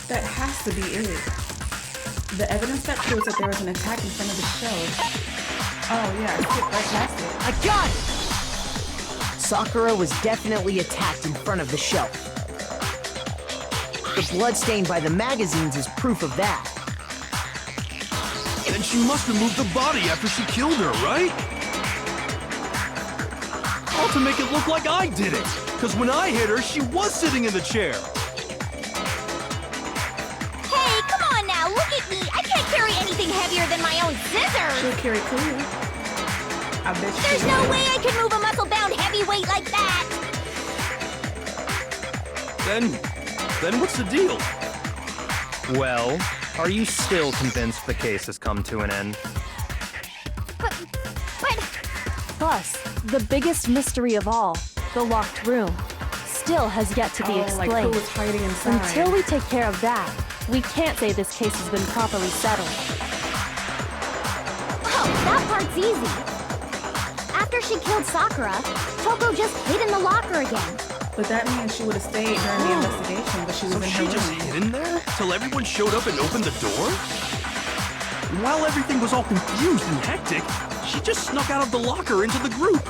That has to be it. The evidence that proves that there was an attack in front of the show. Oh yeah, I skipped right past it. I got it! Sakura was definitely attacked in front of the shelf. The blood stained by the magazines is proof of that. Then she must have moved the body after she killed her, right? All to make it look like I did it. Because when I hit her, she was sitting in the chair. Hey, come on now, look at me. I can't carry anything heavier than my own scissors. She'll carry clear. I bet you. There's no way I can move a muscle-bound heavyweight like that. Then what's the deal? Well, are you still convinced the case has come to an end? But... Plus, the biggest mystery of all, the locked room, still has yet to be Like explained. who was hiding inside? Until we take care of that, we can't say this case has been properly settled. Oh, that part's easy. After she killed Sakura, Toko just hid in the locker again. But that means she would have stayed during the investigation, but she was So in her she room. just hid in there till everyone showed up and opened the door? And while everything was all confused and hectic, she just snuck out of the locker into the group.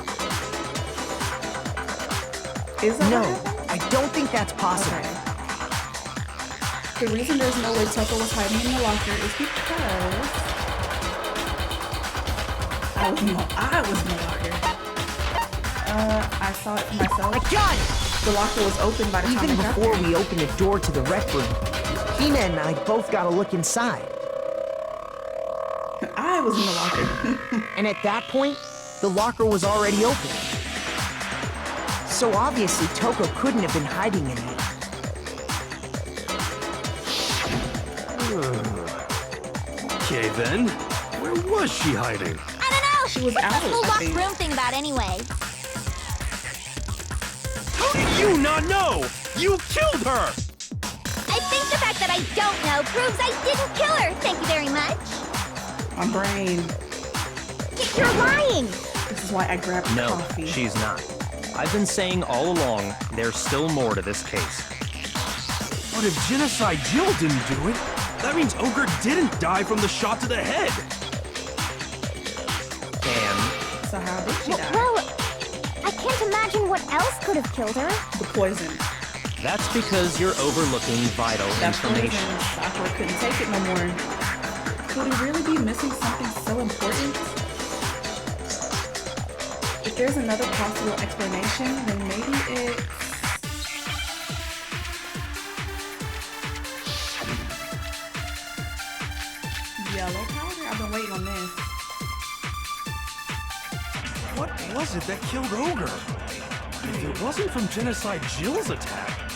Is that No, what happened? I don't think that's possible. Okay. The reason there's no way Toko was hiding in the locker is because I was in the locker. I saw it myself. I got it! The locker was open by the time Even I got before there. we opened the door to the rec room, Hina and I both got a look inside. I was in the locker. And at that point, the locker was already open. So obviously Toko couldn't have been hiding in it. Okay then, where was she hiding? I don't know. She was What's out, this whole I locked think. room thing about anyway? How did you not know? You killed her! I think the fact that I don't know proves I didn't kill her. Thank you very much. My brain. You're lying. This is why I grabbed No, coffee. she's not. I've been saying all along, there's still more to this case. But if Genocide Jill didn't do it, that means Ogre didn't die from the shot to the head. And So how did she die? Well, I can't imagine what else could have killed her. The poison. that's because you're overlooking vital That's the reason information. Sakura couldn't take it no more. Could he really be missing something so important? If there's another possible explanation, then maybe it's... yellow powder? I've been waiting on this. What was it that killed Ogre? If it wasn't from Genocide Jill's attack,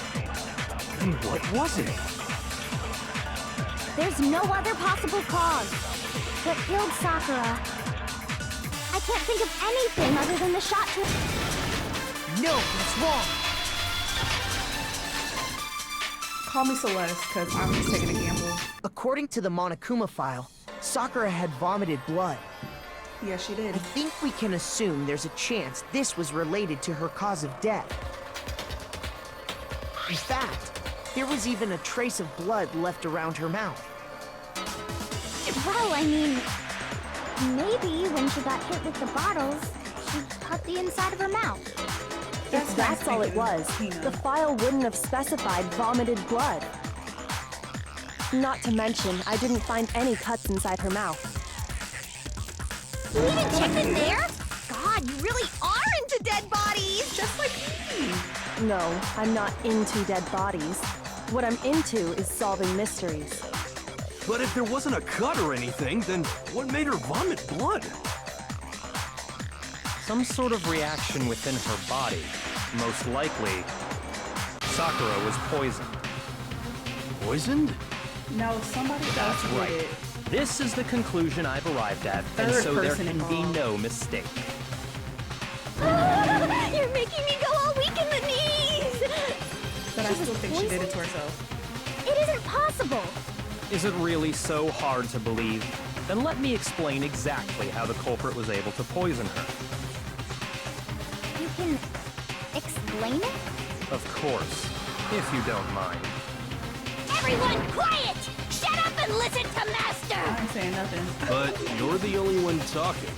then what was it? There's no other possible cause that killed Sakura. I can't think of anything other than the shot to... No, that's wrong. Call me Celeste, because I'm just taking a gamble. According to the Monokuma file, Sakura had vomited blood. Yeah, she did. I think we can assume there's a chance this was related to her cause of death. In fact, there was even a trace of blood left around her mouth. Well, I mean, maybe when she got hit with the bottles, she cut the inside of her mouth. If that's all it was, the file wouldn't have specified vomited blood. Not to mention, I didn't find any cuts inside her mouth. You even checked in there? God, you really are into dead bodies! Just like me. No, I'm not into dead bodies. What I'm into is solving mysteries. But if there wasn't a cut or anything, then what made her vomit blood? Some sort of reaction within her body. Most likely, Sakura was poisoned. Poisoned? No, somebody else did right. it. This is the conclusion I've arrived at, and Third so there person can be involved. no mistake. You're making me go all weak in the knees! But I She still was think she did poisoned? it to herself. It isn't possible! Is it really so hard to believe? Then let me explain exactly how the culprit was able to poison her. You can explain it? Of course, if you don't mind. Everyone quiet! Shut up and listen to Master! I ain't saying nothing. But you're the only one talking.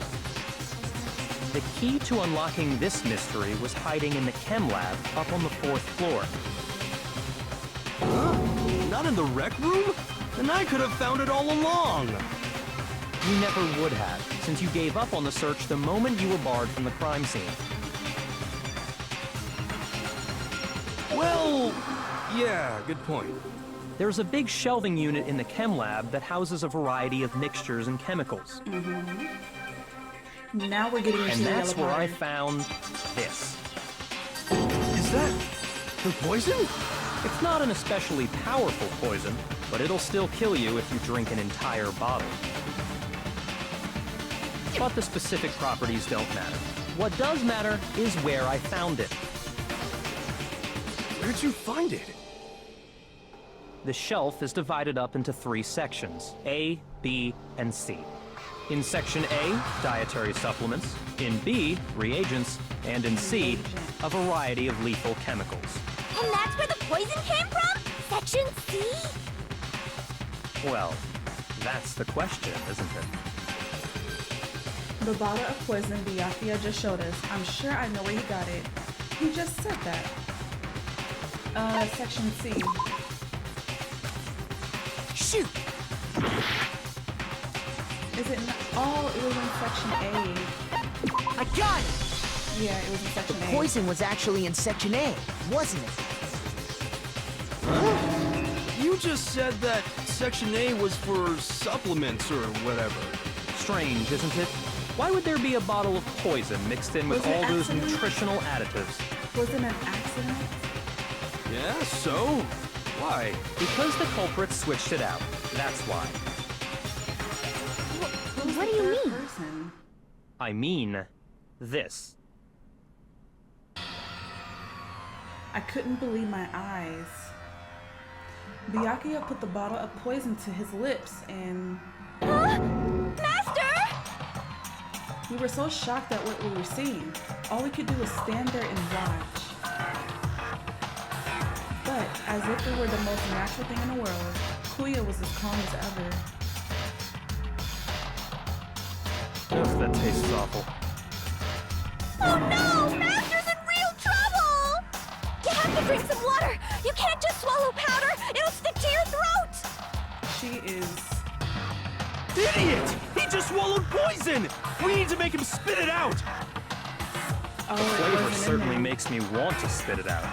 The key to unlocking this mystery was hiding in the chem lab up on the 4th floor. Huh? Not in the rec room? Then I could have found it all along. You never would have, since you gave up on the search the moment you were barred from the crime scene. Well, yeah, good point. There's a big shelving unit in the chem lab that houses a variety of mixtures and chemicals. Now we're getting into And the that's yellow where I part. found this. Is that the poison? It's not an especially powerful poison, but it'll still kill you if you drink an entire bottle. But the specific properties don't matter. What does matter is where I found it. Where'd you find it? The shelf is divided up into 3 sections, A, B, and C. In Section A, dietary supplements. In B, reagents. And in C, a variety of lethal chemicals. And that's where the poison came from? Section C? Well, that's the question, isn't it? The bottle of poison Byakuya just showed us. I'm sure I know where he got it. He just said that. Section C. Shoot! Is it not? Oh, it was in Section A. I got it! Yeah, it was in Section A. Poison was actually in Section A, wasn't it? You just said that Section A was for supplements or whatever. Strange, isn't it? Why would there be a bottle of poison mixed in with Was it all those accident? nutritional additives? Was it an accident? Yeah, so? Why? Because the culprit switched it out. That's why. Who's What the do you third mean? person? I mean, this. I couldn't believe my eyes. Byakuya put the bottle of poison to his lips and Huh? Master! we were so shocked at what we were seeing. All we could do was stand there and watch. But as if it were the most natural thing in the world, Kuya was as calm as ever. Ugh, that tastes awful. Oh no! Master's in real trouble! You have to drink some water! You can't just swallow powder! It'll stick to your throat! She is... Idiot! He just swallowed poison! We need to make him spit it out! Oh, The it flavor wasn't in certainly there. makes me want to spit it out.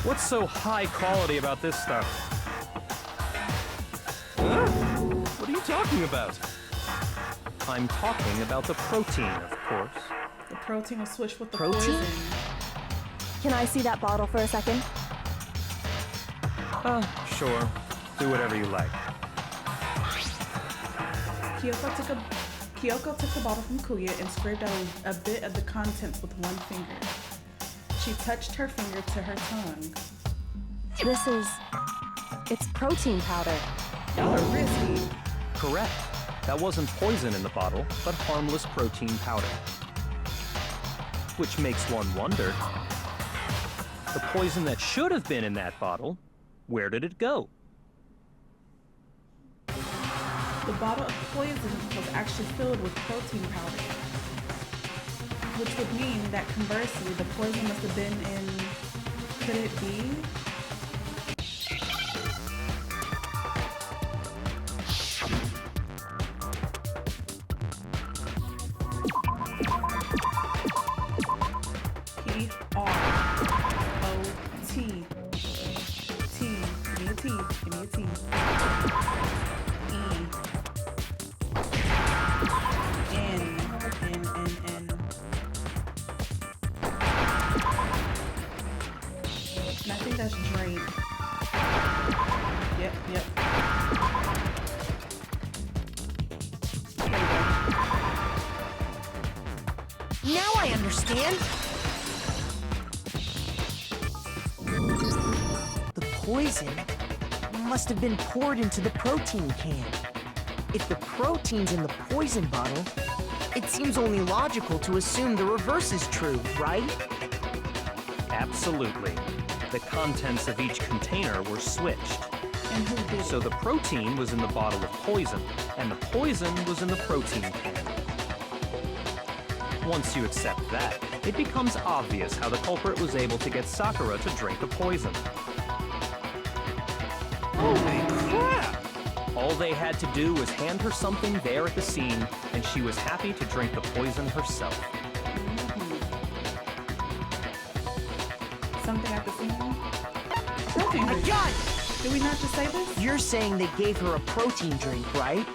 What's so high quality about this stuff? Huh? What are you talking about? I'm talking about the protein, of course. The protein was switched with the Protein? poison. Can I see that bottle for a second? Sure. Do whatever you like. Kyoko took the bottle from Kuya and scraped out a bit of the contents with one finger. She touched her finger to her tongue. It's protein powder. Y'all are risky. Correct. That wasn't poison in the bottle, but harmless protein powder. Which makes one wonder, the poison that should have been in that bottle, where did it go? The bottle of poison was actually filled with protein powder. Which would mean that conversely, the poison must have been in... Could it be? P-R-O-T. T. Give me a T. Give me a T. E. N. And I think that's drink. Yep. can? The poison must have been poured into the protein can. If the protein's in the poison bottle, it seems only logical to assume the reverse is true, right? Absolutely. The contents of each container were switched. And who did So the protein was in the bottle of poison, and the poison was in the protein can. Once you accept that, it becomes obvious how the culprit was able to get Sakura to drink the poison. Holy crap! All they had to do was hand her something there at the scene, and she was happy to drink the poison herself. something at the scene? Protein drink. God! Did we not just say this? You're saying they gave her a protein drink, right?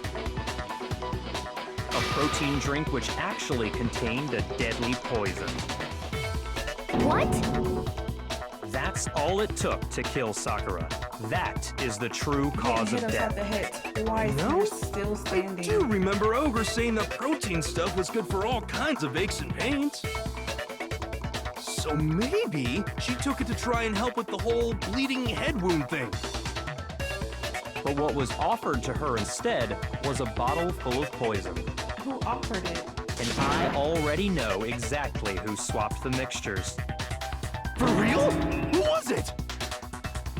A protein drink which actually contained a deadly poison. What? That's all it took to kill Sakura. That is the true cause Hit of us at death. the head. Why is No? he still I standing? do remember Ogre saying that protein stuff was good for all kinds of aches and pains. So maybe she took it to try and help with the whole bleeding head wound thing. But what was offered to her instead was a bottle full of poison. Who offered it? And I already know exactly who swapped the mixtures. For real? Who was it?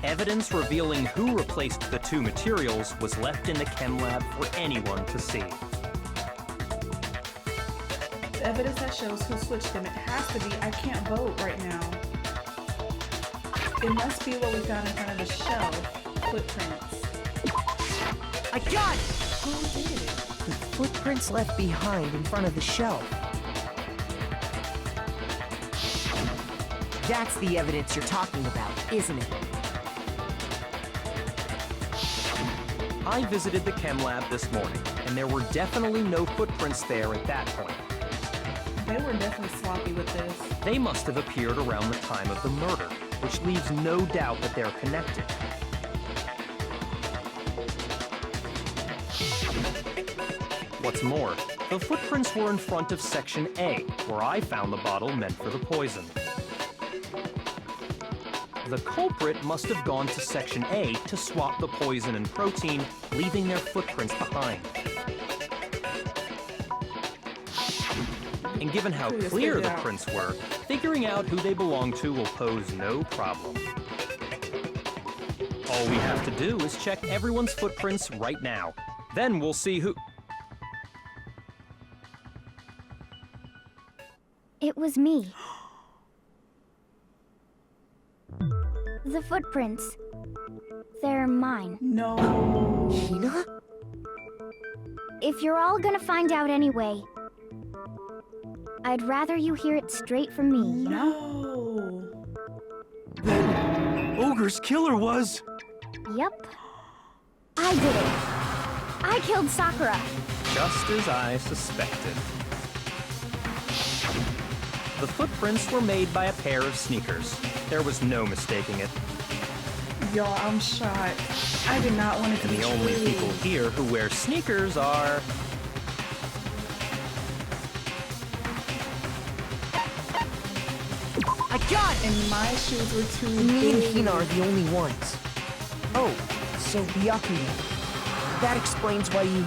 Evidence revealing who replaced the two materials was left in the chem lab for anyone to see. The evidence that shows who switched them. It has to be. I can't vote right now. It must be what we found in front of the shelf. Footprints. I got it! Who did it? The footprints left behind in front of the shelf. That's the evidence you're talking about, isn't it? I visited the chem lab this morning, and there were definitely no footprints there at that point. They were definitely sloppy with this. They must have appeared around the time of the murder, which leaves no doubt that they're connected. What's more, the footprints were in front of Section A, where I found the bottle meant for the poison. The culprit must have gone to Section A to swap the poison and protein, leaving their footprints behind. And given how Please clear figure the out. prints were, figuring out who they belong to will pose no problem. All we have to do is check everyone's footprints right now. Then we'll see who... It was me. The footprints. They're mine. No. Hina? If you're all gonna find out anyway, I'd rather you hear it straight from me, you know? No. Ogre's killer was... Yep. I did it. I killed Sakura. Just as I suspected. The footprints were made by a pair of sneakers. There was no mistaking it. Y'all, I'm shocked. I did not want it to And be the only true. people here who wear sneakers are... I got it! And my shoes were too Me and big. Hina are the only ones. Oh, so Byakuya. That explains why you...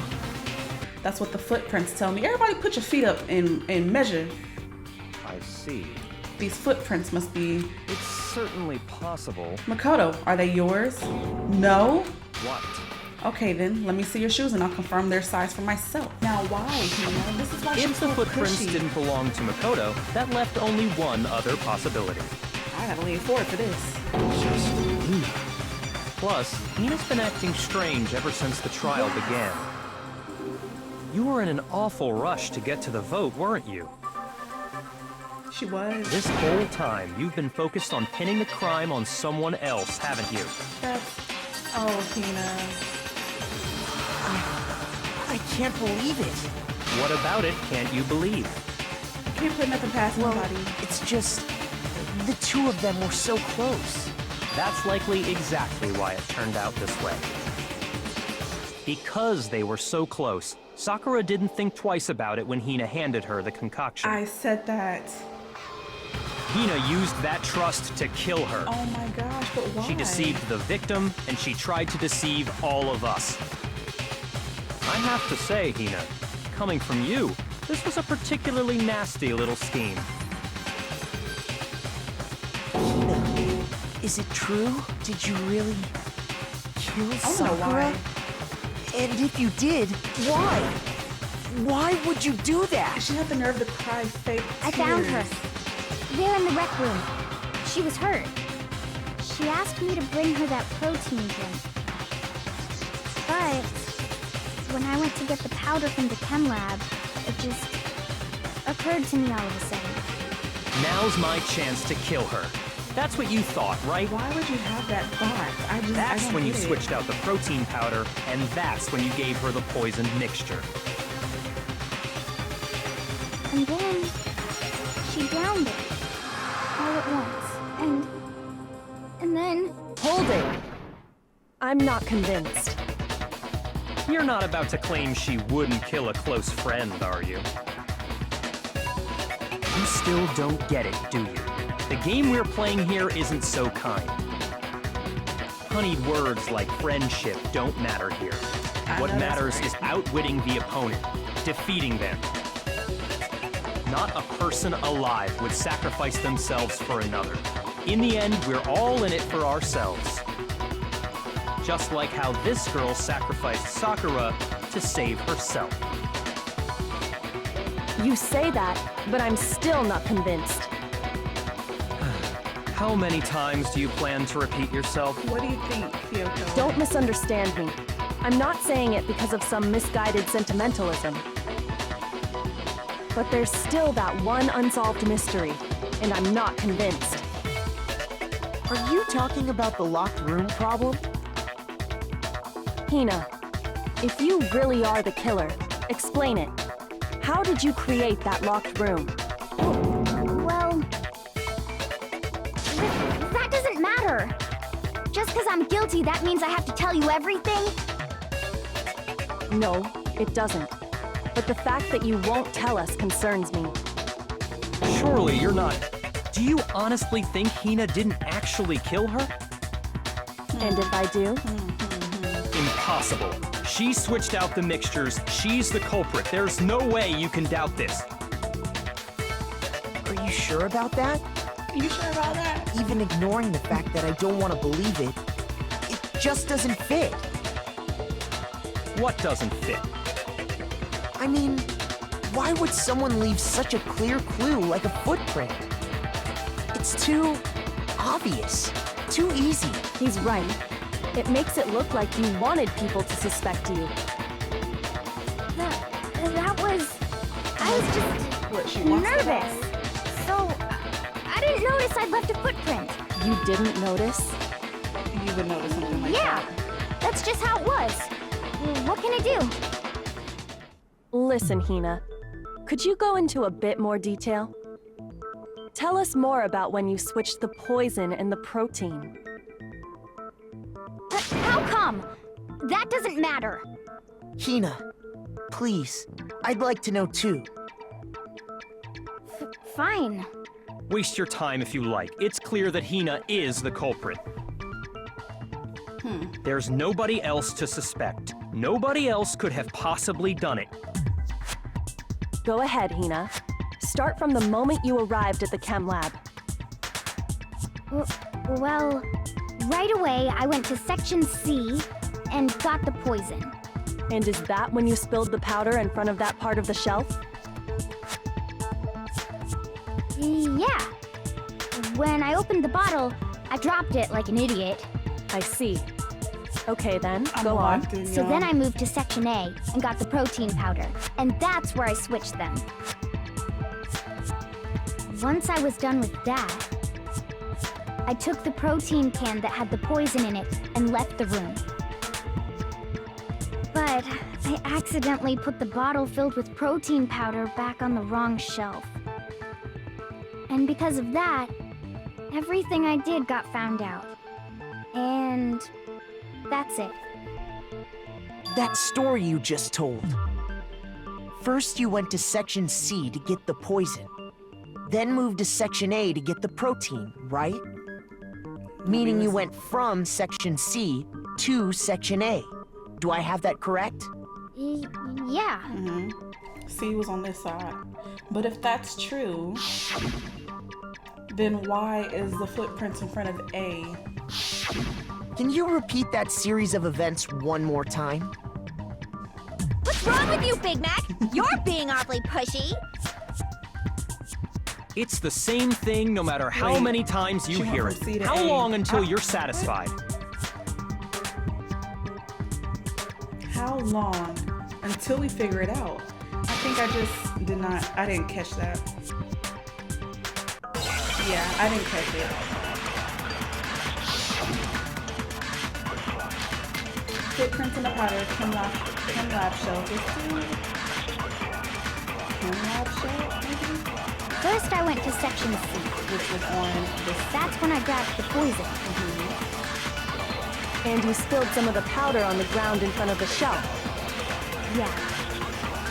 That's what the footprints tell me. Everybody put your feet up and measure. I see. These footprints must be... It's certainly possible. Makoto, are they yours? No? What? Okay then, let me see your shoes and I'll confirm their size for myself. Now why, Hina? This is why she's If the so footprints pushy. didn't belong to Makoto, that left only one other possibility. I gotta lean forward for this. Plus, Hina's been acting strange ever since the trial began. You were in an awful rush to get to the vote, weren't you? She was. This whole time, you've been focused on pinning the crime on someone else, haven't you? That's... Oh, Hina. I can't believe it. What about it can't you believe? I can't put nothing past Well, nobody. it's just... the two of them were so close. That's likely exactly why it turned out this way. Because they were so close, Sakura didn't think twice about it when Hina handed her the concoction. I said that. Hina used that trust to kill her. Oh my gosh, but why? She deceived the victim, and she tried to deceive all of us. I have to say, Hina, coming from you, this was a particularly nasty little scheme. Hina, is it true? Did you really kill Sakura? why. And if you did, why? Why would you do that? She had the nerve to cry fake I found her. tears. There in the rec room. She was hurt. She asked me to bring her that protein drink. But when I went to get the powder from the chem lab, it just occurred to me all of a sudden. Now's my chance to kill her. That's what you thought, right? Why would you have that thought? I That's don't when you get it. switched out the protein powder, and that's when you gave her the poisoned mixture. And then she drowned it all at once. And then Hold it! I'm not convinced. You're not about to claim she wouldn't kill a close friend, are you? You still don't get it, do you? The game we're playing here isn't so kind. Honeyed words like friendship don't matter here. What know that's matters right. is outwitting the opponent, defeating them. Not a person alive would sacrifice themselves for another. In the end, we're all in it for ourselves. Just like how this girl sacrificed Sakura to save herself. You say that, but I'm still not convinced. How many times do you plan to repeat yourself? What do you think, Kyoko? Don't misunderstand me. I'm not saying it because of some misguided sentimentalism. But there's still that one unsolved mystery, and I'm not convinced. Are you talking about the locked room problem? Hina, if you really are the killer, explain it. How did you create that locked room? well, that doesn't matter. Just because I'm guilty, that means I have to tell you everything? No, it doesn't. But the fact that you won't tell us concerns me. Surely you're not... Do you honestly think Hina didn't actually kill her? And if I do? Impossible. She switched out the mixtures. She's the culprit. There's no way you can doubt this. Are you sure about that? You sure about that? Even ignoring the fact that I don't want to believe it, it just doesn't fit. What doesn't fit? I mean, why would someone leave such a clear clue like a footprint? It's too obvious, too easy. He's right. It makes it look like you wanted people to suspect you. That was... I was just What, she wants to nervous. So, I didn't notice I'd left a footprint. You didn't notice? You would notice something like Yeah, that. that's just how it was. What can I do? Listen, Hina. Could you go into a bit more detail? Tell us more about when you switched the poison and the protein. How come? That doesn't matter. Hina, please, I'd like to know too. Fine. Waste your time if you like. It's clear that Hina is the culprit. There's nobody else to suspect. Nobody else could have possibly done it. Go ahead, Hina. Start from the moment you arrived at the chem lab. Well, right away I went to Section C and got the poison. And is that when you spilled the powder in front of that part of the shelf? Yeah. When I opened the bottle, I dropped it like an idiot. I see. Okay then, I'm go on. locked in, So y'all. then I moved to Section A and got the protein powder. And that's where I switched them. Once I was done with that, I took the protein can that had the poison in it and left the room. But I accidentally put the bottle filled with protein powder back on the wrong shelf. And because of that, everything I did got found out. And that's it. That story you just told. First you went to Section C to get the poison. then moved to Section A to get the protein, right? Meaning you went from Section C to Section A. Do I have that correct? Yeah. C was on this side. But if that's true, then why is the footprints in front of A? Can you repeat that series of events one more time? What's wrong with you, Big Mac? You're being awfully pushy. It's the same thing no matter how Wait, many times you she went hear from C it. to How A. long until you're satisfied? How long until we figure it out? I think I didn't catch that. Yeah, I didn't catch it. Footprints in the powder, Chem lab shelf. Chem lab shelf, maybe? First, I went to Section C. Which was on this. That's when I grabbed the poison. And you spilled some of the powder on the ground in front of the shelf. Yeah.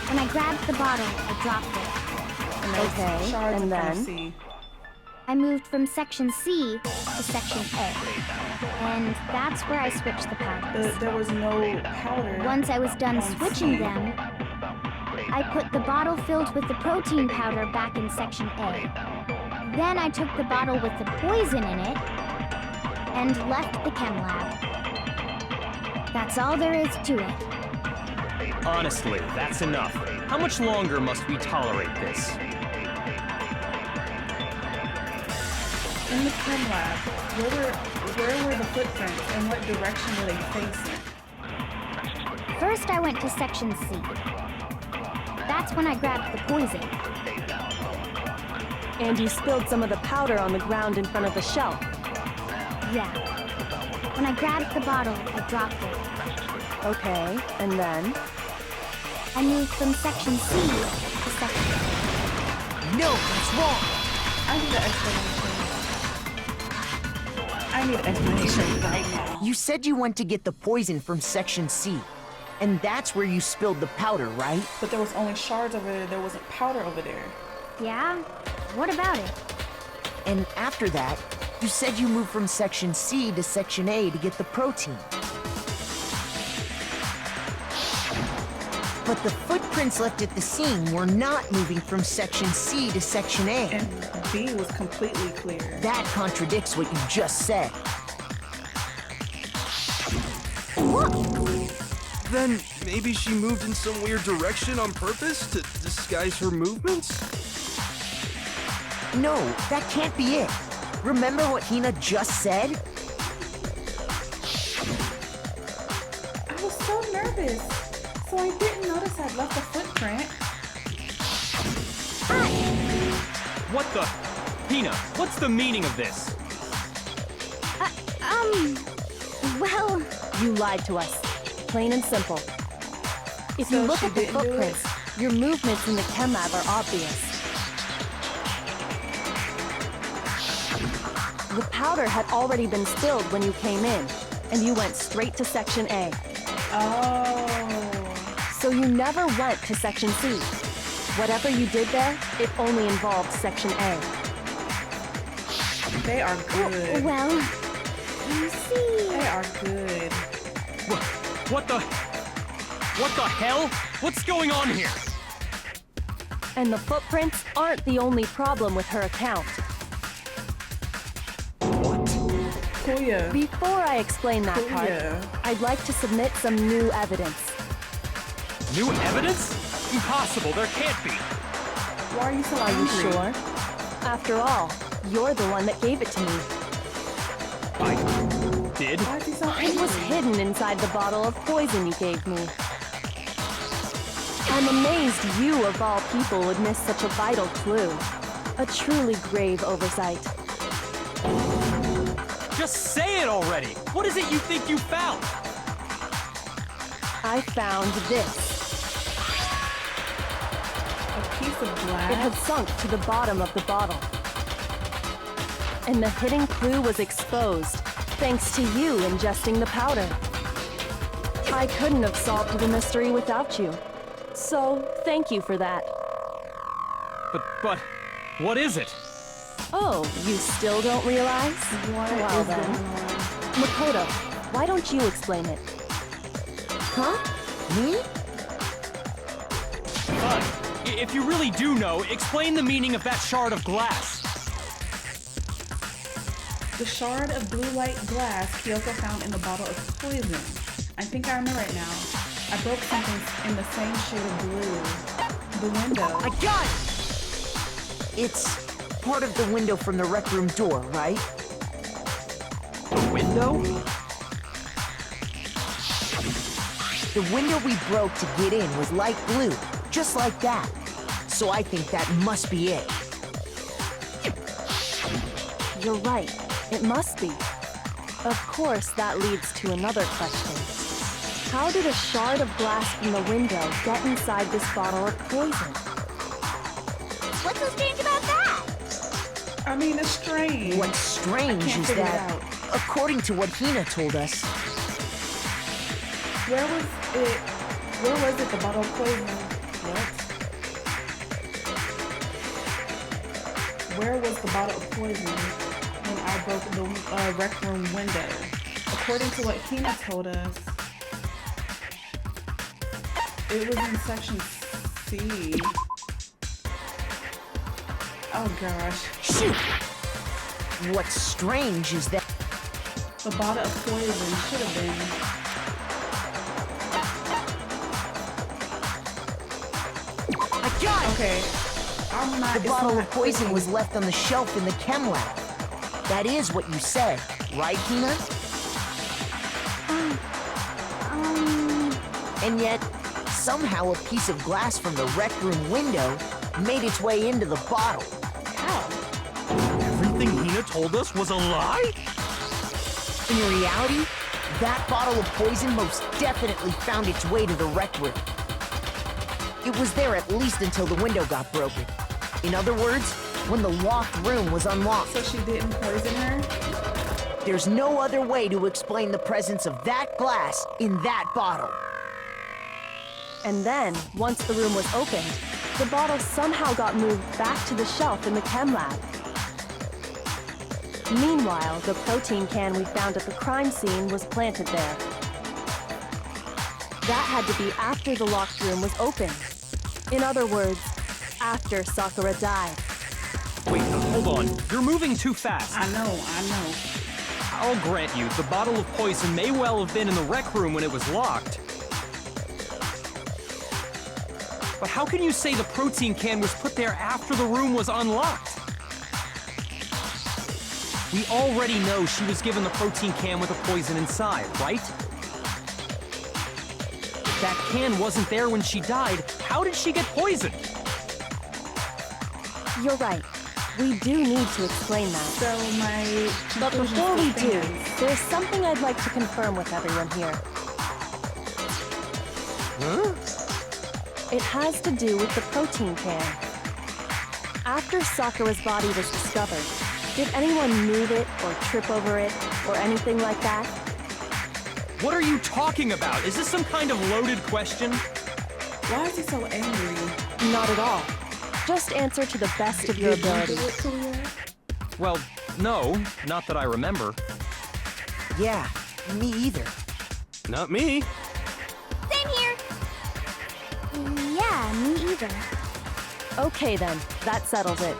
When I grabbed the bottle, I dropped it. And there was Okay, shards and in front of then? C. I moved from Section C to Section A. And that's where I switched the powders. There was no powder. Once I was done on switching C. them, I put the bottle filled with the protein powder back in Section A. Then I took the bottle with the poison in it and left the chem lab. That's all there is to it. Honestly, that's enough. How much longer must we tolerate this? In the chem lab, where were the footprints and what direction were they facing? First, I went to Section C. That's when I grabbed the poison. And you spilled some of the powder on the ground in front of the shelf. Yeah. When I grabbed the bottle, I dropped it. Okay, and then? I moved from Section C to Section A. No, that's wrong! I need an explanation right now. You said you went to get the poison from Section C, and that's where you spilled the powder, right? But there was only shards over there. There wasn't powder over there. Yeah? What about it? And after that, you said you moved from Section C to Section A to get the protein. But the footprints left at the scene were not moving from Section C to Section A. And B was completely clear. That contradicts what you just said. Then maybe she moved in some weird direction on purpose to disguise her movements? No, that can't be it. Remember what Hina just said? I was so nervous. So I didn't notice I'd left a footprint. What the? Hina, what's the meaning of this? Well, You lied to us. Plain and simple. If you So look she at the didn't do it? footprints, your movements in the chem lab are obvious. The powder had already been spilled when you came in, and you went straight to Section A. Oh. So you never went to Section C. Whatever you did there, it only involved Section A. They are good. well, you see... They are good. What the hell? What's going on here? And the footprints aren't the only problem with her account. Kuya. Before I explain that part, Yeah. I'd like to submit some new evidence. New evidence? Impossible, there can't be. Why are you so Are you angry? sure? After all, you're the one that gave it to me. I did? Why is he so It angry? was hidden inside the bottle of poison you gave me. I'm amazed you, of all people, would miss such a vital clue. A truly grave oversight. Just say it already! What is it you think you found? I found this. A piece of glass. It had sunk to the bottom of the bottle. And the hidden clue was exposed, thanks to you ingesting the powder. I couldn't have solved the mystery without you. So, thank you for that. But, What is it? Oh, you still don't realize? Well then. Makoto, why don't you explain it? Huh? Me? Fine. If you really do know, explain the meaning of that shard of glass. The shard of blue light glass Kyoko found in the bottle of poison. I think I remember right now. I broke something in the same shade of blue. The window. I got it! It's part of the window from the rec room door, right? The window? The window we broke to get in was light blue, just like that. So I think that must be it. You're right. It must be. Of course, that leads to another question. How did a shard of glass from the window get inside this bottle of poison? What's so strange about that? I mean, it's strange. What's strange is figure it that, out. according to what Hina told us, Where was it? Where was it? The bottle of poison. What? Where was the bottle of poison when I broke the rec room window? According to what Hina told us, it was in section C. Oh gosh. shoot! What's strange is that The bottle of poison should have been. I got it! Okay. I'm not. The it's bottle not of poison clicking. was left on the shelf in the chem lab. That is what you said, right, Hina? And yet, somehow a piece of glass from the rec room window made its way into the bottle. How? Everything Hina told us was a lie? In reality, that bottle of poison most definitely found its way to the rec room. It was there at least until the window got broken. In other words, when the locked room was unlocked. So she didn't poison her? There's no other way to explain the presence of that glass in that bottle. And then, once the room was opened, the bottle somehow got moved back to the shelf in the chem lab. Meanwhile, the protein can we found at the crime scene was planted there. That had to be after the locked room was opened. In other words, after Sakura died. Wait, hold on. You're moving too fast. I know. I'll grant you, the bottle of poison may well have been in the rec room when it was locked. But how can you say the protein can was put there after the room was unlocked? We already know she was given the protein can with the poison inside, right? If that can wasn't there when she died, how did she get poisoned? You're right. We do need to explain that. So my But conclusion before we still do, stands. there's something I'd like to confirm with everyone here. Huh? It has to do with the protein can. After Sakura's body was discovered, did anyone move it or trip over it or anything like that? What are you talking about? Is this some kind of loaded question? Why is he so angry? Not at all. Just answer to the best of your Did you ability. do it, Kalia? Well, no, not that I remember. Yeah, me either. Not me. Same here. Yeah, me either. Okay then, that settles it.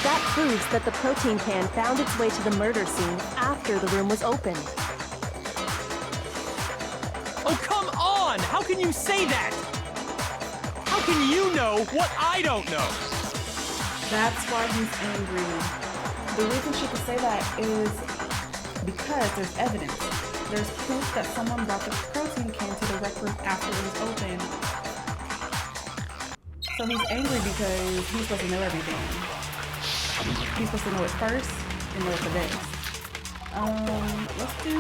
That proves that the protein can found its way to the murder scene after the room was opened. Oh, come on! How can you say that? How can you know what I don't know? That's why he's angry. The reason she could say that is because there's evidence. There's proof that someone brought the protein can to the rec room after it was open. So he's angry because he's supposed to know everything. He's supposed to know it first and know it the best. Let's do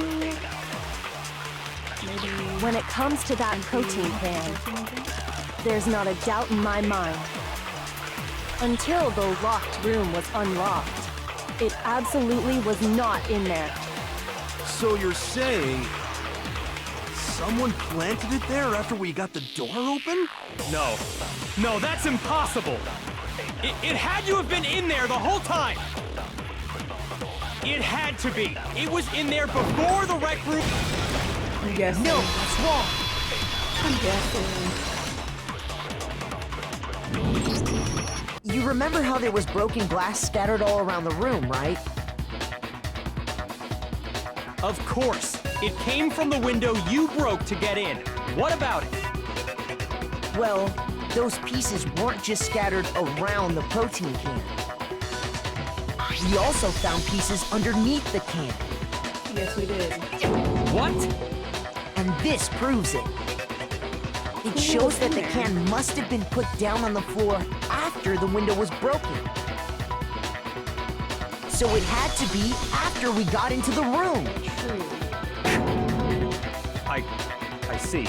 maybe When it comes to that protein can, there's not a doubt in my mind. Until the locked room was unlocked, it absolutely was not in there. So you're saying someone planted it there after we got the door open? No, that's impossible. It had to have been in there the whole time. It had to be. It was in there before the rec room. I'm guessing. No, that's wrong. I'm guessing. You remember how there was broken glass scattered all around the room, right? Of course. It came from the window you broke to get in. What about it? Well, those pieces weren't just scattered around the protein can. We also found pieces underneath the can. Yes, we did. What? And this proves it. It shows that the can must have been put down on the floor after the window was broken. So it had to be after we got into the room. I see.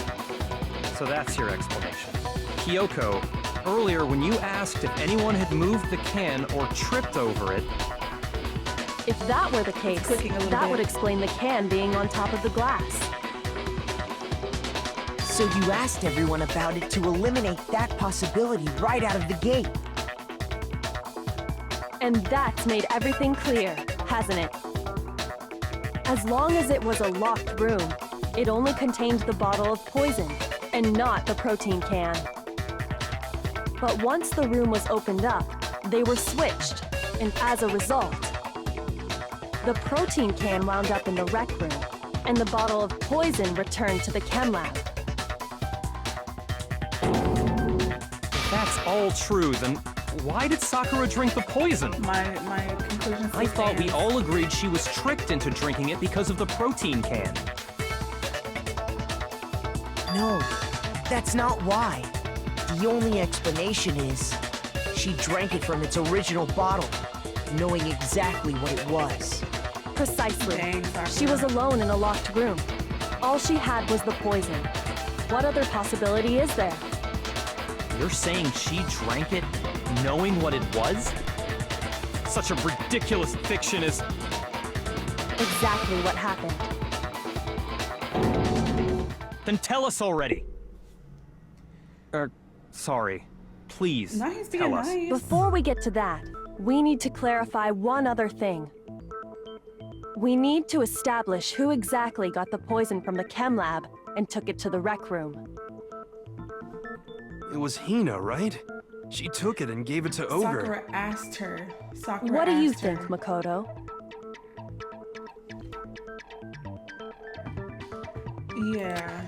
So that's your explanation. Kyoko, earlier when you asked if anyone had moved the can or tripped over it... If that were the case, that would explain the can being on top of the glass. So you asked everyone about it to eliminate that possibility right out of the gate. And that's made everything clear, hasn't it? As long as it was a locked room, it only contained the bottle of poison, and not the protein can. But once the room was opened up, they were switched, and as a result, the protein can wound up in the rec room, and the bottle of poison returned to the chem lab. If that's all true, then why did Sakura drink the poison? My conclusion. I thought we all agreed she was tricked into drinking it because of the protein can. No, that's not why. The only explanation is she drank it from its original bottle, knowing exactly what it was. Precisely. Dang, Sakura. She was alone in a locked room. All she had was the poison. What other possibility is there? You're saying she drank it knowing what it was? Such a ridiculous fiction is... Exactly what happened. Then tell us already. Sorry. Please, Now he's being tell us. nice. Before we get to that, we need to clarify one other thing. We need to establish who exactly got the poison from the chem lab and took it to the rec room. It was Hina, right? She took it and gave it to Ogre. Sakura asked her. Sakura What do you asked her. think, Makoto? Yeah.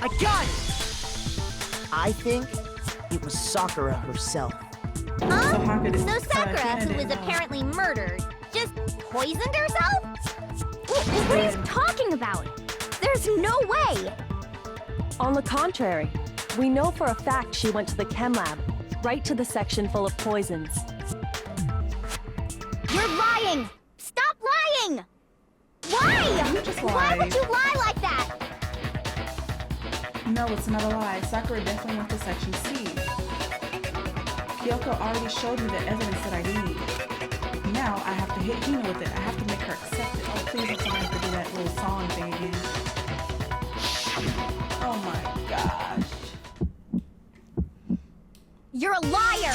I got it! I think it was Sakura herself. So how could it? So Sakura, Hina who didn't was know. apparently murdered, just poisoned herself? What are you talking about? There's no way! On the contrary, we know for a fact she went to the chem lab, right to the section full of poisons. You're lying! Stop lying! Why? You just Why lied. would you lie like that? No, it's not a lie. Sakura definitely went to section C. Kyoko already showed me the evidence that I need. Now I have to hit Hina with it. I have to make her accept it. Oh, please don't tell me I have to do that little song thing again. Oh my gosh. You're a liar!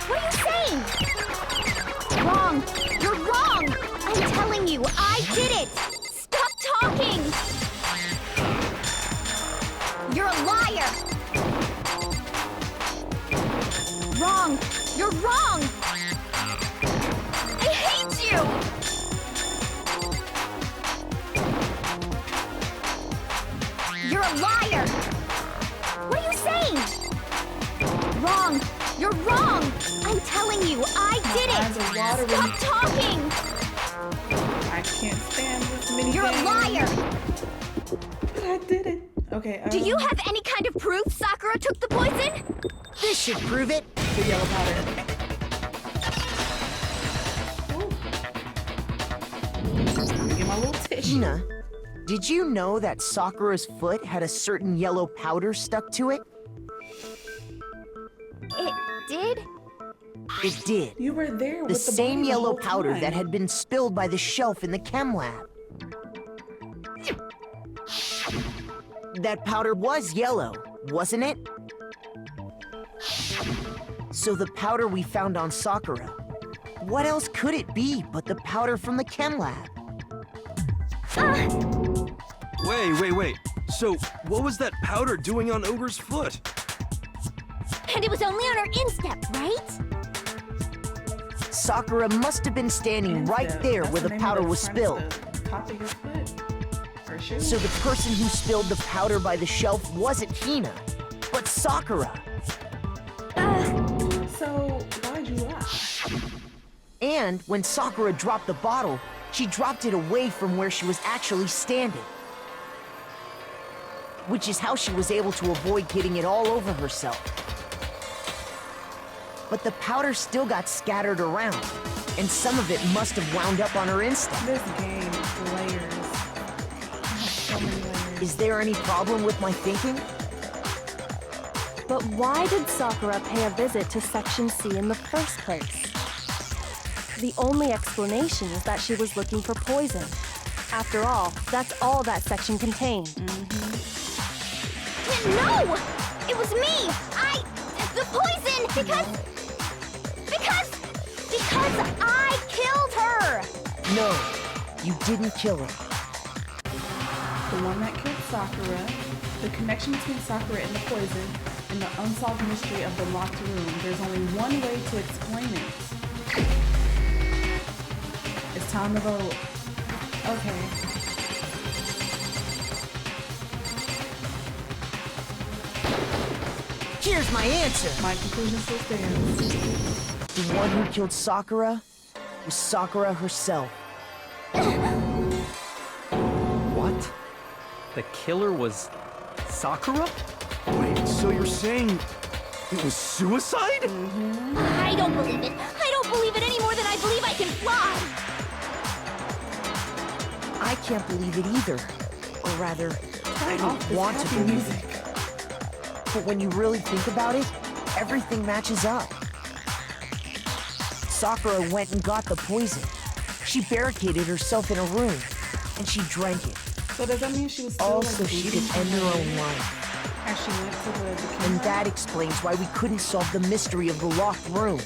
What are you saying? Wrong! You're wrong! I'm telling you, I did it! Stop talking! You're a liar! Wrong! You're wrong! I hate you! You're a liar! What are you saying? Wrong! You're wrong! I'm telling you, I did eyes are it! watering. Stop talking! I can't stand this mini You're a liar! But I did it. Okay. Do you have any kind of proof Sakura took the poison? This should prove it. the yellow powder? Let me get my little tissue. Hina, did you know that Sakura's foot had a certain yellow powder stuck to it? It did? It did. You were there with The the same body yellow whole powder time. that had been spilled by the shelf in the chem lab. That powder was yellow, wasn't it? So the powder we found on Sakura, what else could it be but the powder from the chem lab? Wait. So, what was that powder doing on Ogre's foot? And it was only on her instep, right? Sakura must have been standing right there where the powder was spilled. Top of your foot. Or shoe. So the person who spilled the powder by the shelf wasn't Hina, but Sakura. So, why'd you lie? And when Sakura dropped the bottle, she dropped it away from where she was actually standing. Which is how she was able to avoid getting it all over herself. But the powder still got scattered around, and some of it must have wound up on her instep. This game is layers. So many layers. Is there any problem with my thinking? But why did Sakura pay a visit to Section C in the first place? The only explanation is that she was looking for poison. After all, that's all that section contained. No! It was me! The poison! Because I killed her! No, you didn't kill her. The one that killed Sakura, the connection between Sakura and the poison, and the unsolved mystery of the locked room. There's only one way to explain it. It's time to vote. Okay. Here's my answer. My conclusion still stands. The one who killed Sakura was Sakura herself. What? The killer was Sakura? Wait, so you're saying it was suicide? I don't believe it. I don't believe it any more than I believe I can fly. I can't believe it either. Or rather, I Turn off don't this want to happy believe music. it. But when you really think about it, everything matches up. Sakura went and got the poison. She barricaded herself in a room, and she drank it. So does that mean she was still All like so she could bleeding end from her the own head life. as she went to the And camera? that explains why we couldn't solve the mystery of the locked room.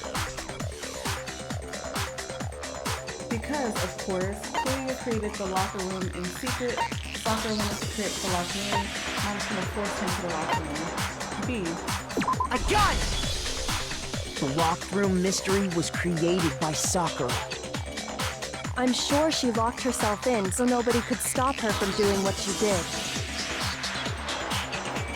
Because, of course, Clea created the locker room in secret. Sakura wanted to create the locked room. Mom's gonna force him to the locker room. B. I got it! The locked room mystery was created by Sakura. I'm sure she locked herself in so nobody could stop her from doing what she did.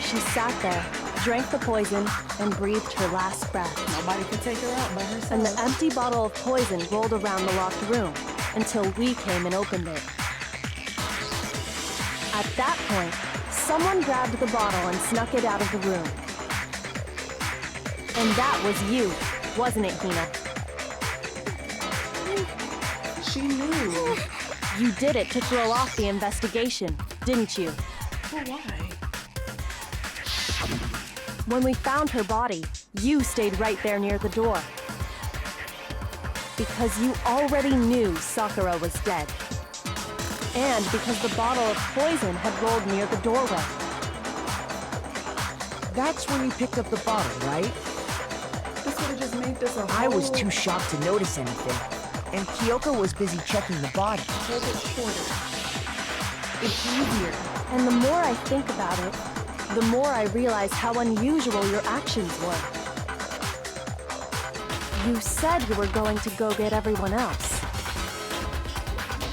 She sat there, drank the poison, and breathed her last breath. Nobody could take her out by herself. And the empty bottle of poison rolled around the locked room until we came and opened it. At that point, someone grabbed the bottle and snuck it out of the room. And that was you, wasn't it, Hina? She knew. You did it to throw off the investigation, didn't you? But why? When we found her body, you stayed right there near the door. Because you already knew Sakura was dead. And because the bottle of poison had rolled near the doorway. That's when you picked up the bottle, right? This would have just made this a whole... I was too shocked to notice anything, and Kyoko was busy checking the body. Hold it shorter. It's easier. And the more I think about it, the more I realize how unusual your actions were. You said you were going to go get everyone else.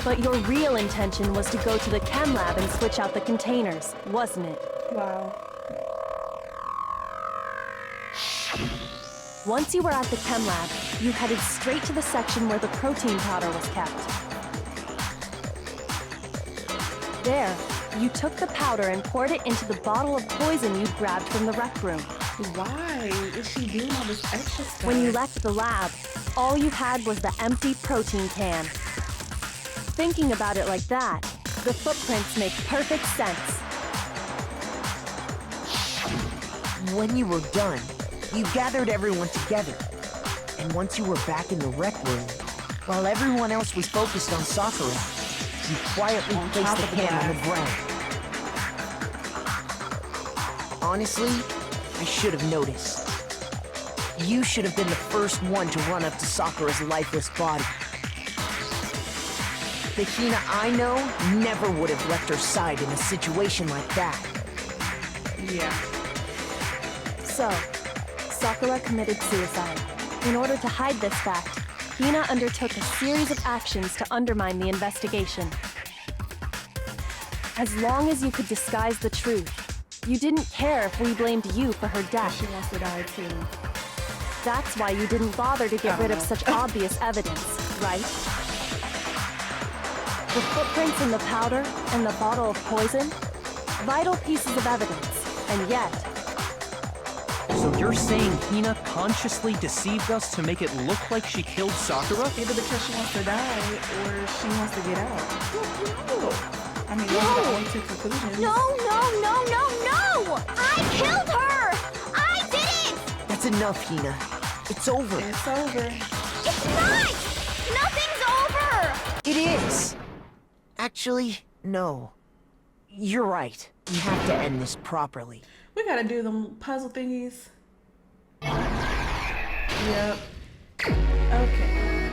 But your real intention was to go to the chem lab and switch out the containers, wasn't it? Wow. Once you were at the chem lab, you headed straight to the section where the protein powder was kept. There, you took the powder and poured it into the bottle of poison you'd grabbed from the rec room. Why is she doing all this extra stuff? When you left the lab, all you had was the empty protein can. Thinking about it like that, the footprints make perfect sense. When you were done, you gathered everyone together. And once you were back in the rec room, while everyone else was focused on Sakura, you quietly On placed top the of the can on the glass. ground. Honestly, I should have noticed. You should have been the first one to run up to Sakura's lifeless body. The Hina I know never would have left her side in a situation like that. Yeah. So, Sakura committed suicide. In order to hide this fact, Hina undertook a series of actions to undermine the investigation. As long as you could disguise the truth, you didn't care if we blamed you for her death. She wants to die too. That's why you didn't bother to get rid of such obvious evidence, right? The footprints in the powder and the bottle of poison? Vital pieces of evidence, and yet... So you're saying Hina consciously deceived us to make it look like she killed Sakura? Either because she wants to die or she wants to get out. I mean, those are the only two conclusions. No! I killed her! I did it! That's enough, Hina. It's over. It's over. It's not! Nothing's over! It is! Actually, no. You're right. We have to end this properly. We gotta do them puzzle thingies. Yep. Okay.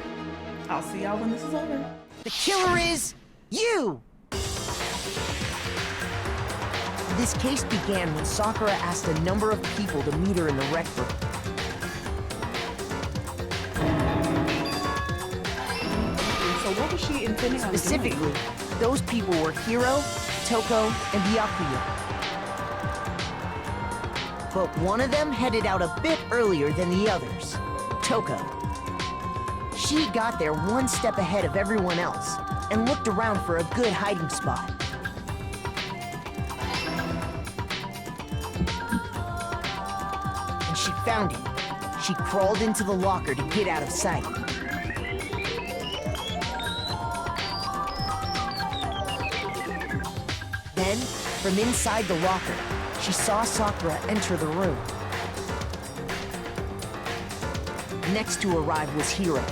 I'll see y'all when this is over. The killer is you! This case began when Sakura asked a number of people to meet her in the rec room. So what was she intending on doing? Specifically, those people were Hiro, Toko, and Byakuya. But one of them headed out a bit earlier than the others, Toko. She got there one step ahead of everyone else and looked around for a good hiding spot. And she found it. She crawled into the locker to get out of sight. Then, from inside the locker, she saw Sakura enter the room. Next to arrive was Hiro.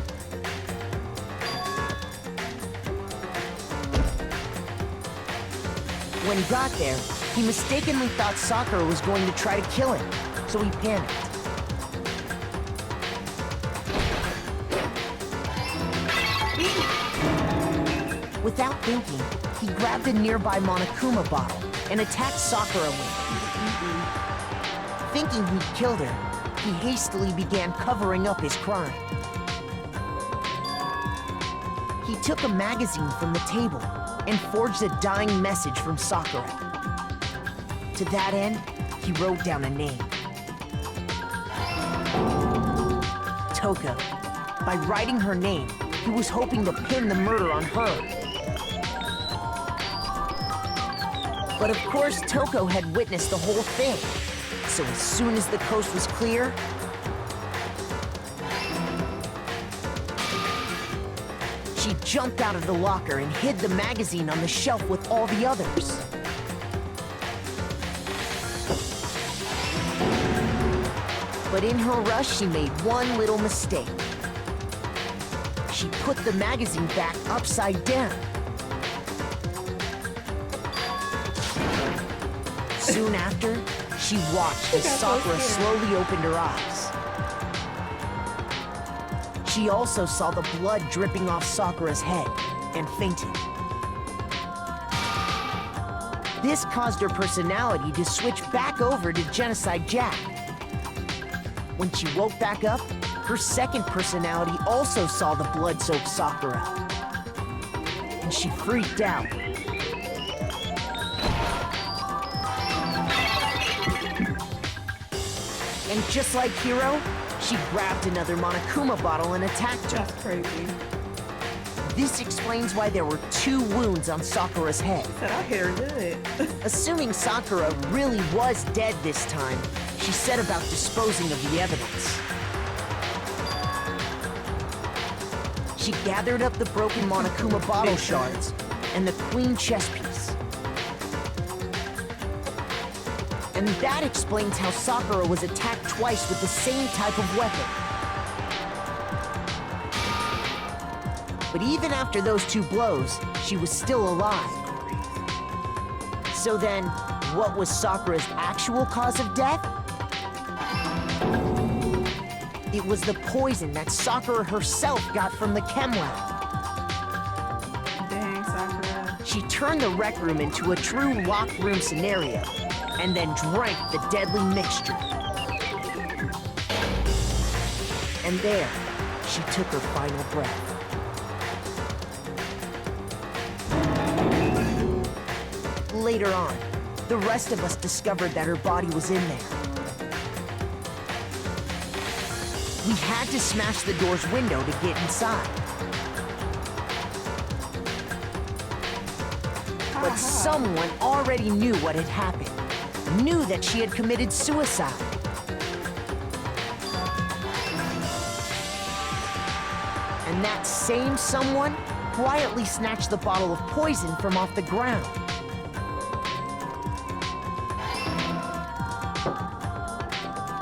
When he got there, he mistakenly thought Sakura was going to try to kill him, so he panicked. Without thinking, he grabbed a nearby Monokuma bottle and attacked Sakura with it. Thinking he'd killed her, he hastily began covering up his crime. He took a magazine from the table and forged a dying message from Sakura. To that end, he wrote down a name. Toko. By writing her name, he was hoping to pin the murder on her. But of course, Toko had witnessed the whole thing. So as soon as the coast was clear, she jumped out of the locker and hid the magazine on the shelf with all the others. But in her rush, she made one little mistake. She put the magazine back upside down. Soon after, she watched as Sakura slowly opened her eyes. She also saw the blood dripping off Sakura's head and fainted. This caused her personality to switch back over to RealNovaJade. When she woke back up, her second personality also saw the blood-soaked Sakura. And she freaked out. And just like Hiro, she grabbed another Monokuma bottle and attacked her. That's crazy. This explains why there were 2 wounds on Sakura's head. Said I hear good. Assuming Sakura really was dead this time, she set about disposing of the evidence. She gathered up the broken Monokuma bottle shards and the queen chess piece. And that explains how Sakura was attacked twice with the same type of weapon. But even after those 2 blows, she was still alive. So then, what was Sakura's actual cause of death? It was the poison that Sakura herself got from the chem lab. Dang, Sakura. She turned the rec room into a true locked room scenario, and then drank the deadly mixture. And there, she took her final breath. Later on, the rest of us discovered that her body was in there. We had to smash the door's window to get inside. But someone already knew what had happened, knew that she had committed suicide. And that same someone quietly snatched the bottle of poison from off the ground.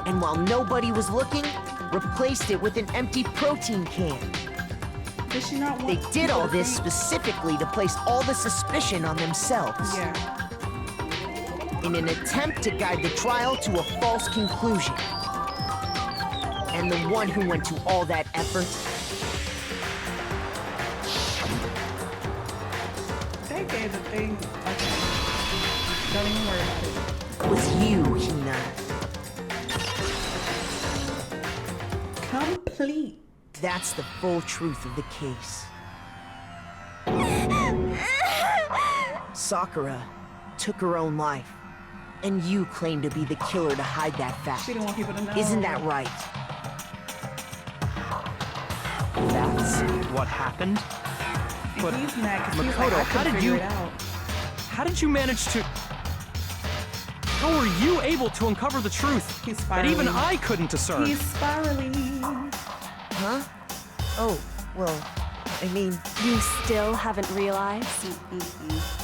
And while nobody was looking, replaced it with an empty protein can. Did she not want They did all people to this think- specifically to place all the suspicion on themselves. Yeah. In an attempt to guide the trial to a false conclusion. And the one who went to all that effort They gave the thing. Okay. Don't even worry about it. was you, Hina. Complete. That's the full truth of the case. Sakura took her own life, and you claim to be the killer to hide that fact. She didn't want people to know. Isn't that right? That's what happened? And But he's mad because he's like, Makoto, I how couldn't did figure you- it out. How did you manage to... How were you able to uncover the truth He's that even spiraling. I couldn't discern? He's spiraling. Huh? Oh, well, I mean, You still haven't realized?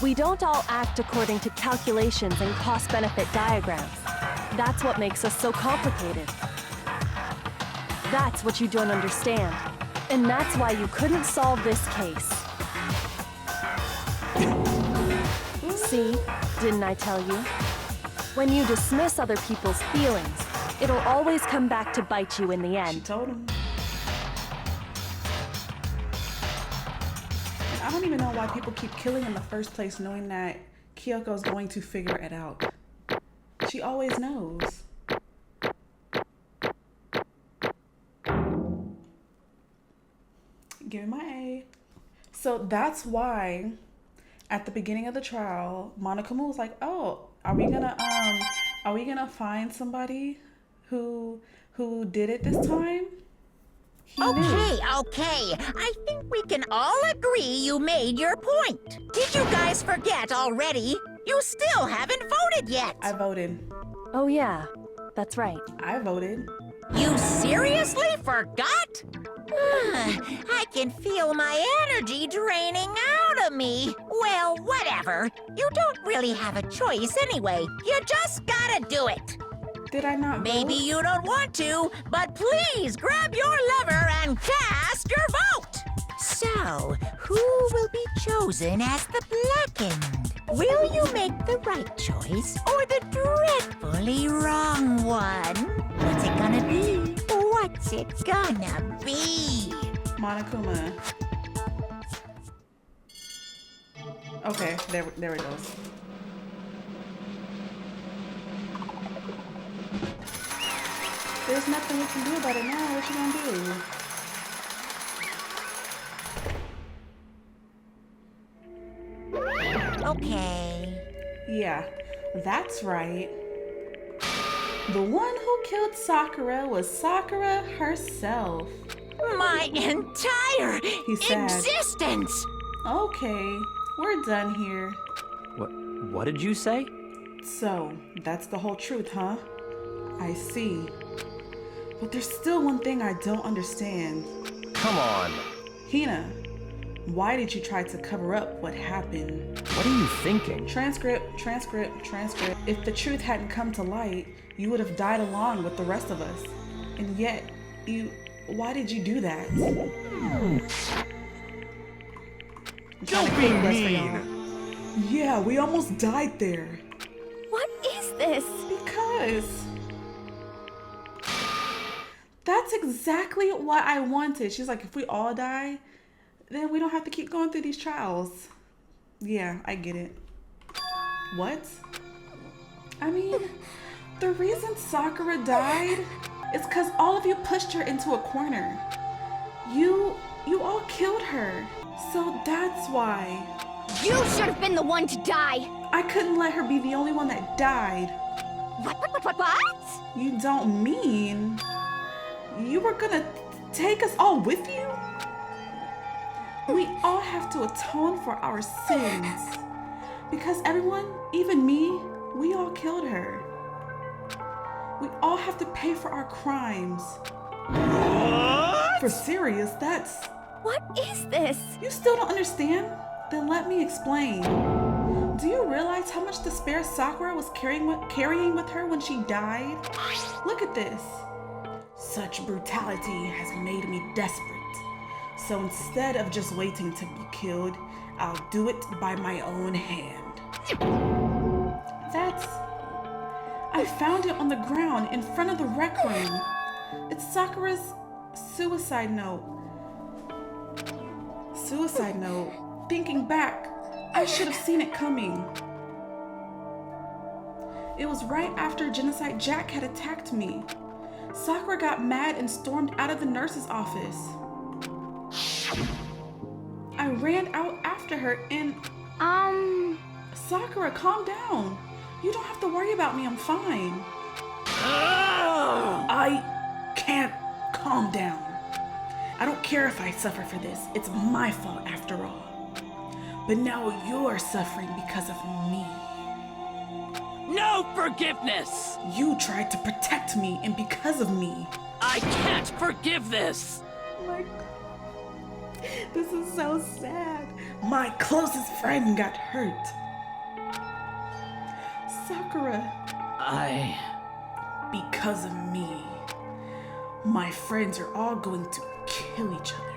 We don't all act according to calculations and cost-benefit diagrams. That's what makes us so complicated. That's what you don't understand. And that's why you couldn't solve this case. See? Didn't I tell you? When you dismiss other people's feelings, it'll always come back to bite you in the She end. told him. I don't even know why people keep killing in the first place, knowing that Kyoko's going to figure it out. She always knows. Give me my A. So that's why at the beginning of the trial, Monokuma was like, "Oh, are we gonna find somebody who did it this time?" He knew. Okay. I think we can all agree you made your point. Did you guys forget already? You still haven't voted yet. I voted. Oh yeah, that's right. I voted. You seriously forgot? I can feel my energy draining out of me. Well, whatever. You don't really have a choice anyway. You just gotta do it. Did I not Maybe vote? you don't want to, but please grab your lever and cast your vote. So, who will be chosen as the blackened? Will you make the right choice or the dreadfully wrong one? What's it gonna be? What's it gonna be? Monokuma. Okay, there it goes. There's nothing we can do about it now. What you gonna do? Okay. Yeah, that's right. The one who killed Sakura was Sakura herself. My entire He's sad. existence! Okay, we're done here. What did you say? So, that's the whole truth, huh? I see. But there's still one thing I don't understand. Come on. Hina, why did you try to cover up what happened? What are you thinking? Transcript. If the truth hadn't come to light, you would have died along with the rest of us. And yet, why did you do that? Don't be mean. Yeah, we almost died there. What this? Because that's exactly what I wanted. She's like, if we all die, then we don't have to keep going through these trials. Yeah, I get it. What? I mean, the reason Sakura died is because all of you pushed her into a corner. You all killed her. So that's why. You should have been the one to die. I couldn't let her be the only one that died. What? You don't mean you were gonna take us all with you? We all have to atone for our sins. Because everyone, even me, we all killed her. We all have to pay for our crimes. What? For serious, that's... What is this? You still don't understand? Then let me explain. Do you realize how much despair Sakura was carrying with her when she died? Look at this. Such brutality has made me desperate. So instead of just waiting to be killed, I'll do it by my own hand. I found it on the ground in front of the rec room. It's Sakura's suicide note. Suicide note. Thinking back, I should have seen it coming. It was right after Genocide Jack had attacked me. Sakura got mad and stormed out of the nurse's office. I ran out after her and... Sakura, calm down. You don't have to worry about me, I'm fine. I can't calm down. I don't care if I suffer for this. It's my fault after all. But now you're suffering because of me. No forgiveness! You tried to protect me, and because of me. I can't forgive this! Like, this is so sad. My closest friend got hurt. Sakura. Because of me, my friends are all going to kill each other.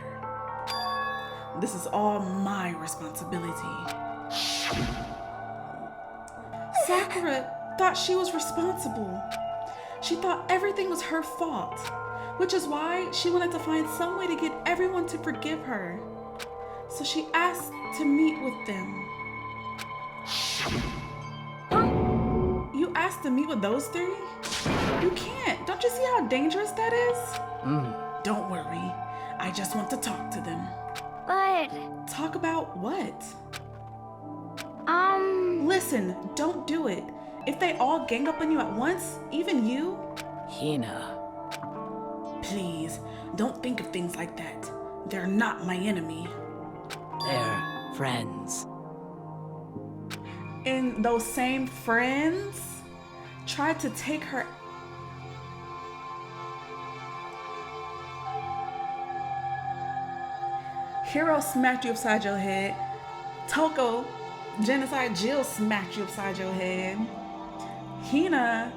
This is all my responsibility. Sakura thought she was responsible. She thought everything was her fault, which is why she wanted to find some way to get everyone to forgive her. So she asked to meet with them. You asked to meet with those three? You can't. Don't you see how dangerous that is? Don't worry. I just want to talk to them. But... Talk about what? Listen, don't do it. If they all gang up on you at once, even you... Hina. Please, don't think of things like that. They're not my enemy. They're friends. And those same friends tried to take her... Hero smacked you upside your head. Toko, Genocide Jill smacked you upside your head. Hina...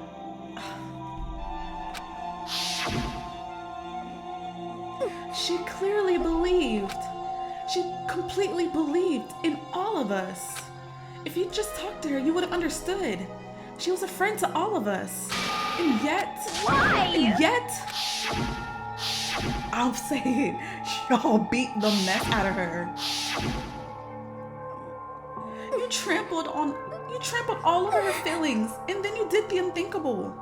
She clearly believed. She completely believed in all of us. If you just talked to her, you would have understood. She was a friend to all of us. And yet... Why? And yet... I'll say it. Y'all beat the mess out of her. You trampled all over her feelings, and then you did the unthinkable.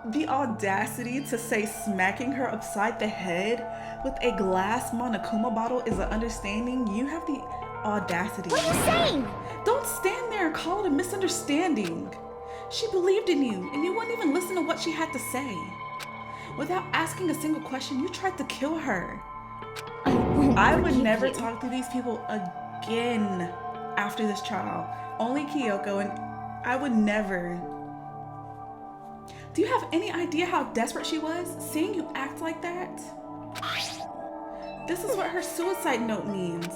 The audacity to say smacking her upside the head with a glass Monokuma bottle is an understanding. You have the audacity. What are you saying? Don't stand there and call it a misunderstanding. She believed in you, and you wouldn't even listen to what she had to say. Without asking a single question, you tried to kill her. I would never talk to these people again after this trial. Only Kyoko, and I would never. Do you have any idea how desperate she was, seeing you act like that? This is what her suicide note means.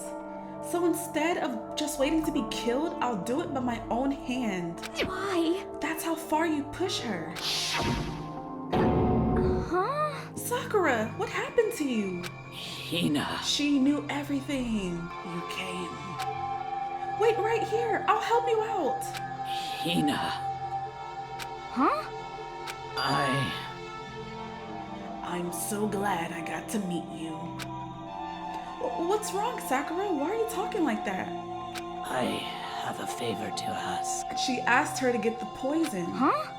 So instead of just waiting to be killed, I'll do it by my own hand. Why? That's how far you push her. Huh? Sakura, what happened to you? Hina. She knew everything. You came. Wait right here. I'll help you out. Hina, Huh? I'm so glad I got to meet you. What's wrong, Sakura? Why are you talking like that? I have a favor to ask. She asked her to get the poison. Huh?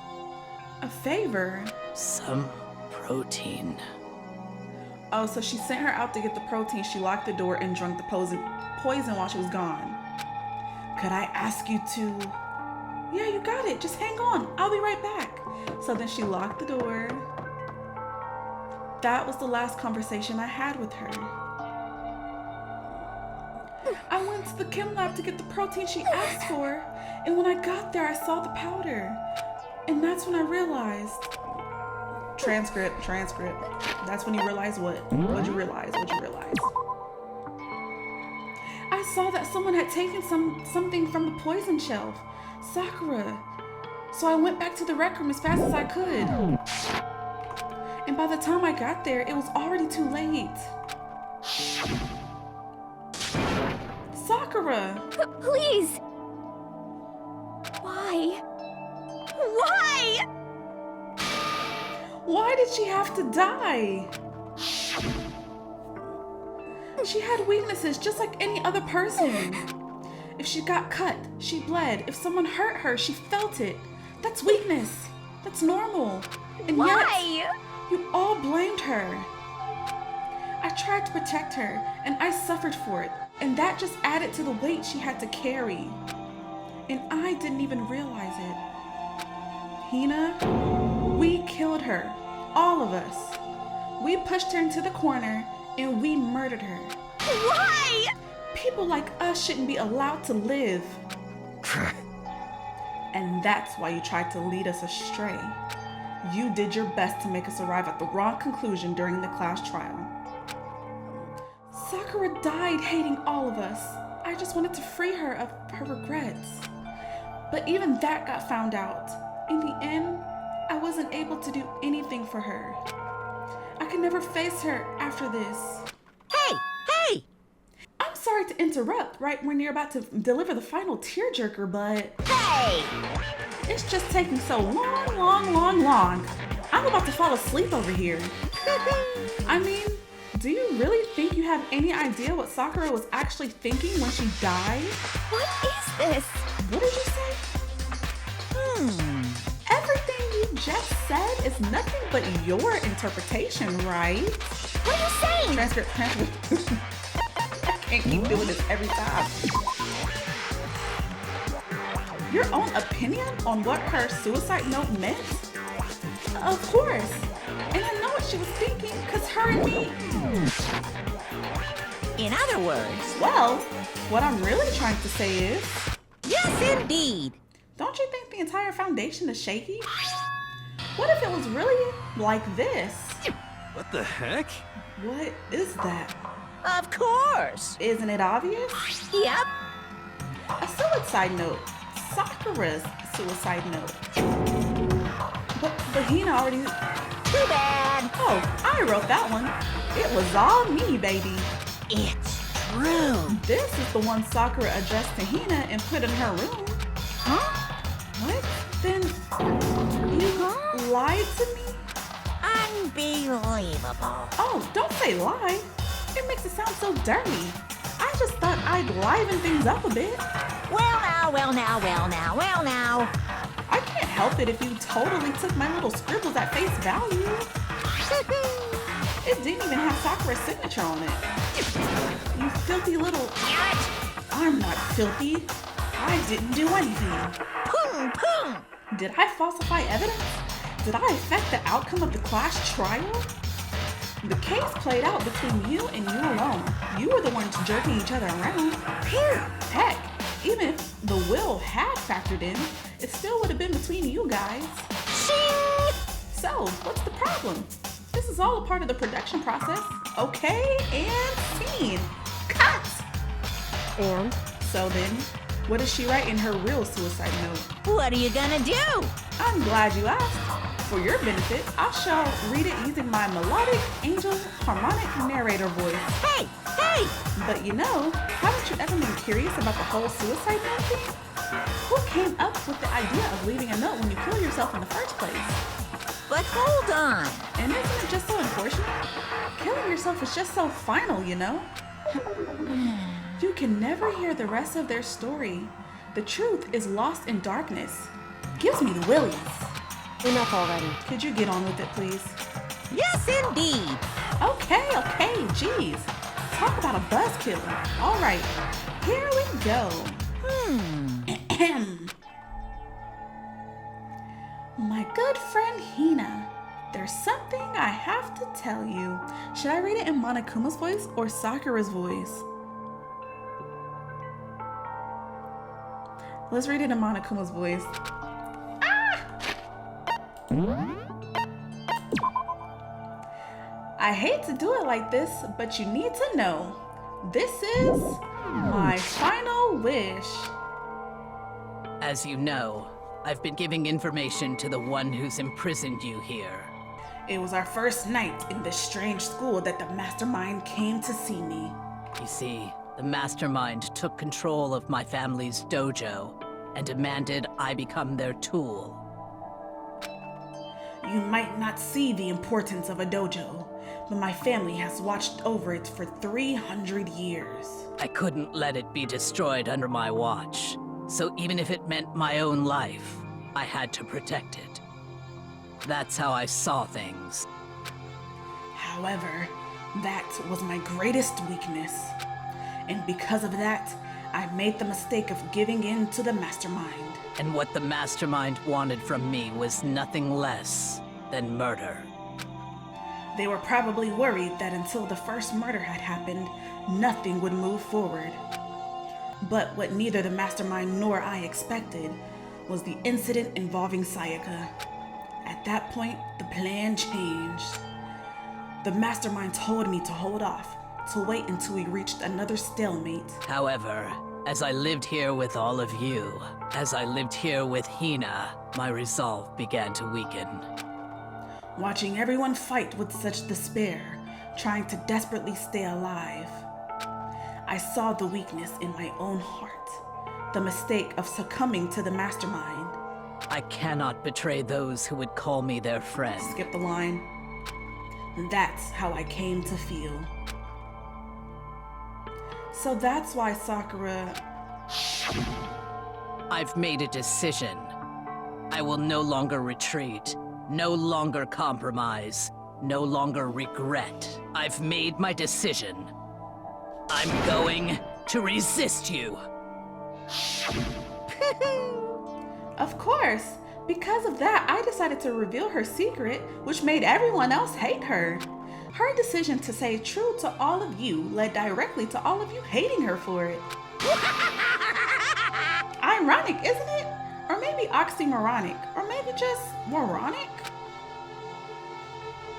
A favor? Some protein. Oh, so she sent her out to get the protein. She locked the door and drank the poison while she was gone. Could I ask you to... Yeah, you got it. Just hang on. I'll be right back. So then she locked the door. That was the last conversation I had with her. I went to the chem lab to get the protein she asked for, and when I got there, I saw the powder. And that's when I realized... Transcript. That's when you realize what? What'd you realize? I saw that someone had taken something from the poison shelf. Sakura. So I went back to the rec room as fast as I could. And by the time I got there, it was already too late. Sakura! Please! Why? Why? Why did she have to die? She had weaknesses just like any other person. If she got cut, she bled. If someone hurt her, she felt it. That's weakness. That's normal. And Why? yet, you all blamed her. I tried to protect her, and I suffered for it. And that just added to the weight she had to carry. And I didn't even realize it. Hina, we killed her. All of us. We pushed her into the corner, and we murdered her. Why? People like us shouldn't be allowed to live. And that's why you tried to lead us astray. You did your best to make us arrive at the wrong conclusion during the class trial. Sakura died hating all of us. I just wanted to free her of her regrets. But even that got found out. In the end, I wasn't able to do anything for her. I could never face her after this. Hey! I'm sorry to interrupt right when you're about to deliver the final tearjerker, but... Hey! It's just taking so long. I'm about to fall asleep over here. I mean, do you really think you have any idea what Sakura was actually thinking when she died? What is this? What did you say? Everything you just said is nothing but your interpretation, right? What are you saying? Transcript. I can't keep doing this every time. Your own opinion on what her suicide note meant? Of course. And I know what she was thinking, because her and me... In other words... Well, what I'm really trying to say is... Yes, indeed. Don't you think the entire foundation is shaky? What if it was really like this? What the heck? What is that? Of course. Isn't it obvious? Yep. A suicide note. Sakura's suicide note. But Hina already... Too bad. Oh, I wrote that one. It was all me, baby. It's true. This is the one Sakura addressed to Hina and put in her room. Huh? What? Then you lied to me? Unbelievable. Oh, don't say lie. It makes it sound so dirty. I just thought I'd liven things up a bit. Well now. I can't help it if you totally took my little scribbles at face value. It didn't even have Sakura's signature on it. You filthy little... I'm not filthy. I didn't do anything. Boom. Did I falsify evidence? Did I affect the outcome of the class trial? The case played out between you and you alone. You were the ones jerking each other around. Heck, even if the will had factored in, it still would have been between you guys. Shing! So, what's the problem? This is all a part of the production process. Okay, and scene. Cut! And? So then, what does she write in her real suicide note? What are you gonna do? I'm glad you asked. For your benefit, I shall read it using my melodic, angel, harmonic narrator voice. Hey! Hey! But you know, haven't you ever been curious about the whole suicide note thing? Who came up with the idea of leaving a note when you kill yourself in the first place? But hold on. And isn't it just so unfortunate? Killing yourself is just so final, you know? You can never hear the rest of their story. The truth is lost in darkness. Gives me the willies. Enough already. Could you get on with it, please? Yes, indeed. Okay, geez. Talk about a buzzkill. All right, here we go. My good friend Hina, there's something I have to tell you. Should I read it in Monokuma's voice or Sakura's voice? Let's read it in Monokuma's voice. I hate to do it like this, but you need to know. This is my final wish. As you know, I've been giving information to the one who's imprisoned you here. It was our first night in this strange school that the mastermind came to see me. You see, the mastermind took control of my family's dojo and demanded I become their tool. You might not see the importance of a dojo, but my family has watched over it for 300 years. I couldn't let it be destroyed under my watch, so even if it meant my own life, I had to protect it. That's how I saw things. However, that was my greatest weakness. And because of that, I made the mistake of giving in to the mastermind. And what the mastermind wanted from me was nothing less than murder. They were probably worried that until the first murder had happened, nothing would move forward. But what neither the mastermind nor I expected was the incident involving Sayaka. At that point, the plan changed. The mastermind told me to hold off, to wait until we reached another stalemate. However, as I lived here with all of you, as I lived here with Hina, my resolve began to weaken. Watching everyone fight with such despair, trying to desperately stay alive, I saw the weakness in my own heart, the mistake of succumbing to the mastermind. I cannot betray those who would call me their friend. Skip the line. That's how I came to feel. So that's why Sakura... I've made a decision. I will no longer retreat, no longer compromise, no longer regret. I've made my decision. I'm going to resist you. Of course. Because of that, I decided to reveal her secret, which made everyone else hate her. Her decision to stay true to all of you led directly to all of you hating her for it. Ironic, isn't it? Or maybe oxymoronic, or maybe just moronic?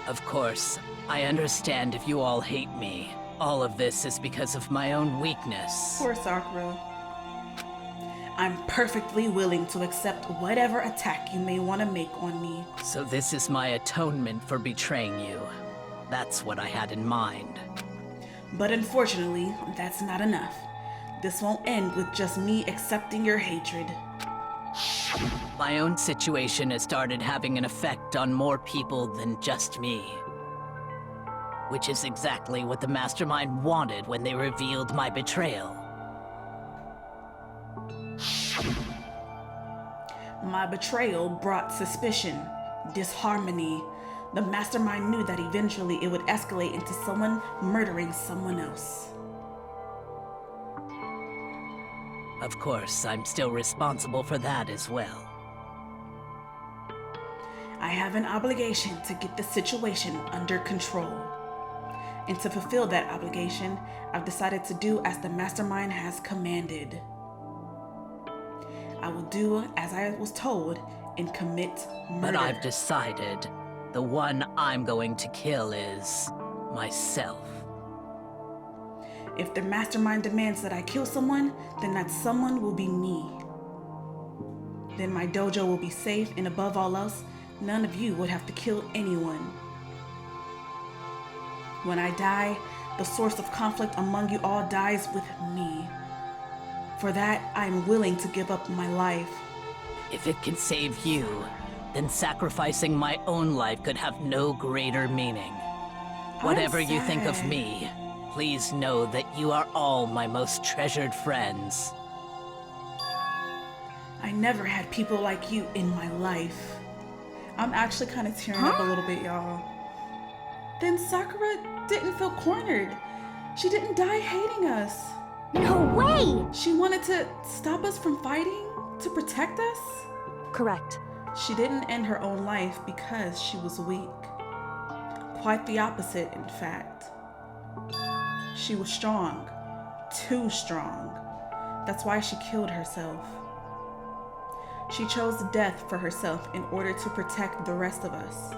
Of course, I understand if you all hate me. All of this is because of my own weakness. Poor Sakura. I'm perfectly willing to accept whatever attack you may want to make on me. So this is my atonement for betraying you. That's what I had in mind. But unfortunately, that's not enough. This won't end with just me accepting your hatred. My own situation has started having an effect on more people than just me. Which is exactly what the Mastermind wanted when they revealed my betrayal. My betrayal brought suspicion, disharmony. The Mastermind knew that eventually it would escalate into someone murdering someone else. Of course, I'm still responsible for that as well. I have an obligation to get the situation under control. And to fulfill that obligation, I've decided to do as the Mastermind has commanded. I will do as I was told and commit murder. But I've decided the one I'm going to kill is myself. If the Mastermind demands that I kill someone, then that someone will be me. Then my dojo will be safe, and above all else, none of you would have to kill anyone. When I die, the source of conflict among you all dies with me. For that, I am willing to give up my life. If it can save you, then sacrificing my own life could have no greater meaning. Whatever you think of me, please know that you are all my most treasured friends. I never had people like you in my life. I'm actually kind of tearing up a little bit, y'all. Then Sakura didn't feel cornered. She didn't die hating us. No way! She wanted to stop us from fighting, to protect us. Correct. She didn't end her own life because she was weak. Quite the opposite, in fact. She was strong. Too strong. That's why she killed herself. She chose death for herself in order to protect the rest of us.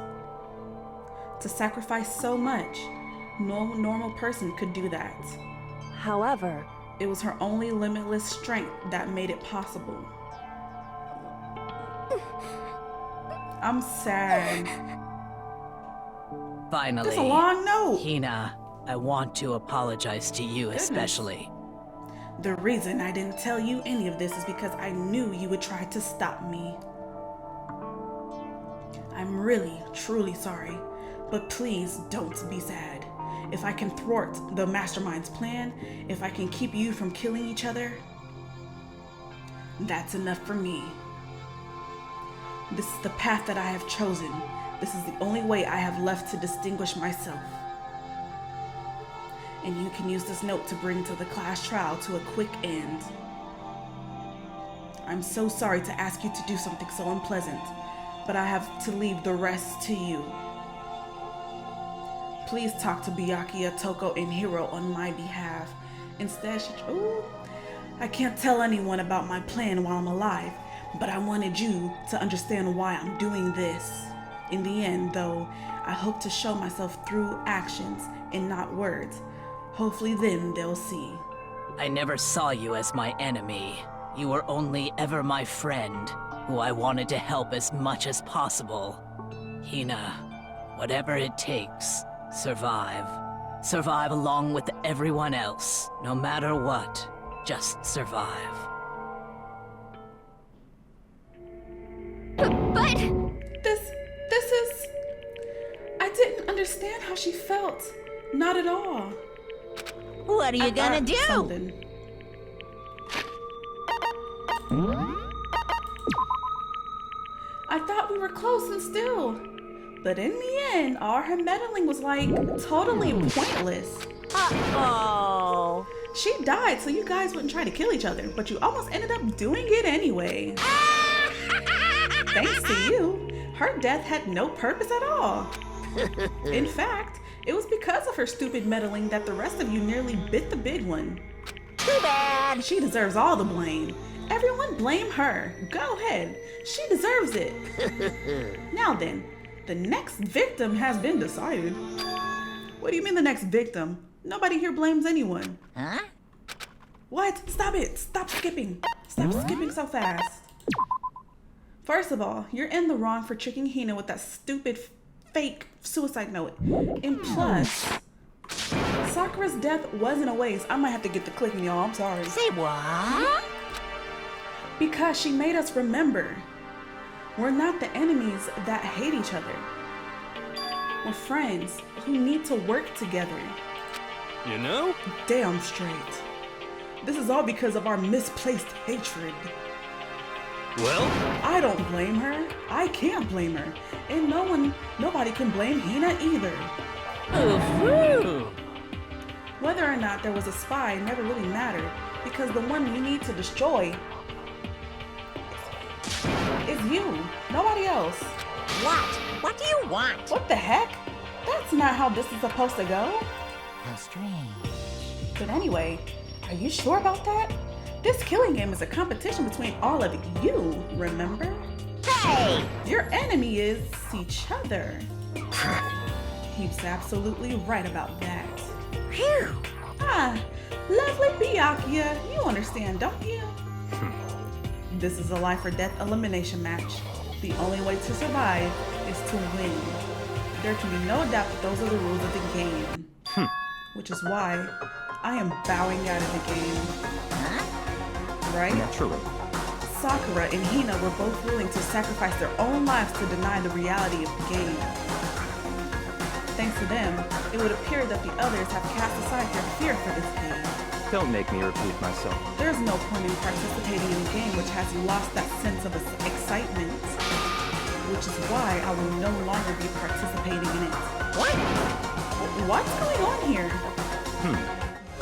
To sacrifice so much, no normal person could do that. However, it was her only limitless strength that made it possible. I'm sad. Finally. That's a long note. Hina, I want to apologize to you especially. The reason I didn't tell you any of this is because I knew you would try to stop me. I'm really, truly sorry, but please don't be sad. If I can thwart the mastermind's plan, if I can keep you from killing each other, that's enough for me. This is the path that I have chosen. This is the only way I have left to distinguish myself. And you can use this note to bring to the class trial to a quick end. I'm so sorry to ask you to do something so unpleasant, but I have to leave the rest to you. Please talk to Byakuya, Toko, and Hiro on my behalf. Instead, I can't tell anyone about my plan while I'm alive, but I wanted you to understand why I'm doing this. In the end, though, I hope to show myself through actions and not words. Hopefully then they'll see. I never saw you as my enemy. You were only ever my friend, who I wanted to help as much as possible. Hina, whatever it takes, survive. Survive along with everyone else, no matter what. Just survive. But... This is... I didn't understand how she felt. Not at all. What are you gonna do? Something. I thought we were close and still. But in the end, all her meddling was like totally pointless. Uh-oh. She died so you guys wouldn't try to kill each other, but you almost ended up doing it anyway. Thanks to you, her death had no purpose at all. In fact, it was because of her stupid meddling that the rest of you nearly bit the big one. Too bad. She deserves all the blame. Everyone blame her. Go ahead. She deserves it. Now then, the next victim has been decided. What do you mean the next victim? Nobody here blames anyone. Huh? What? Stop it. Stop skipping. Stop skipping so fast. First of all, you're in the wrong for tricking Hina with that stupid fake suicide note. And plus, Sakura's death wasn't a waste. I might have to get the clicking, y'all. I'm sorry. Say what? Because she made us remember. We're not the enemies that hate each other. We're friends who need to work together. You know? Damn straight. This is all because of our misplaced hatred. Well? I don't blame her. I can't blame her. And nobody can blame Hina either. Ooh. Whether or not there was a spy never really mattered, because the one we need to destroy is you, nobody else. What? What do you want? What the heck? That's not how this is supposed to go. How strange. But anyway, are you sure about that? This killing game is a competition between all of you, remember? Hey! Your enemy is each other. He's absolutely right about that. Phew! Ah, lovely Byakuya, you understand, don't you? This is a life or death elimination match. The only way to survive is to win. There can be no doubt that those are the rules of the game. Which is why I am bowing out of the game. Right? Naturally. Sakura and Hina were both willing to sacrifice their own lives to deny the reality of the game. Thanks to them, it would appear that the others have cast aside their fear for this game. Don't make me repeat myself. There's no point in participating in a game which has lost that sense of excitement. Which is why I will no longer be participating in it. What? What's going on here?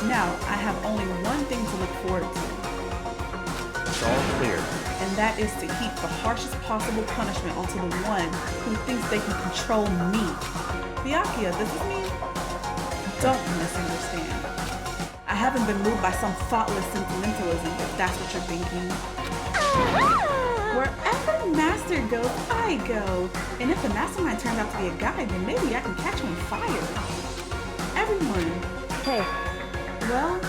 Now, I have only one thing to look forward to. It's all clear. And that is to heap the harshest possible punishment onto the one who thinks they can control me. Byakuya, this is me? Don't misunderstand. I haven't been moved by some thoughtless sentimentalism, if that's what you're thinking. Wherever Master goes, I go. And if the mastermind turns out to be a guy, then maybe I can catch him on fire. Everyone. Hey. Well,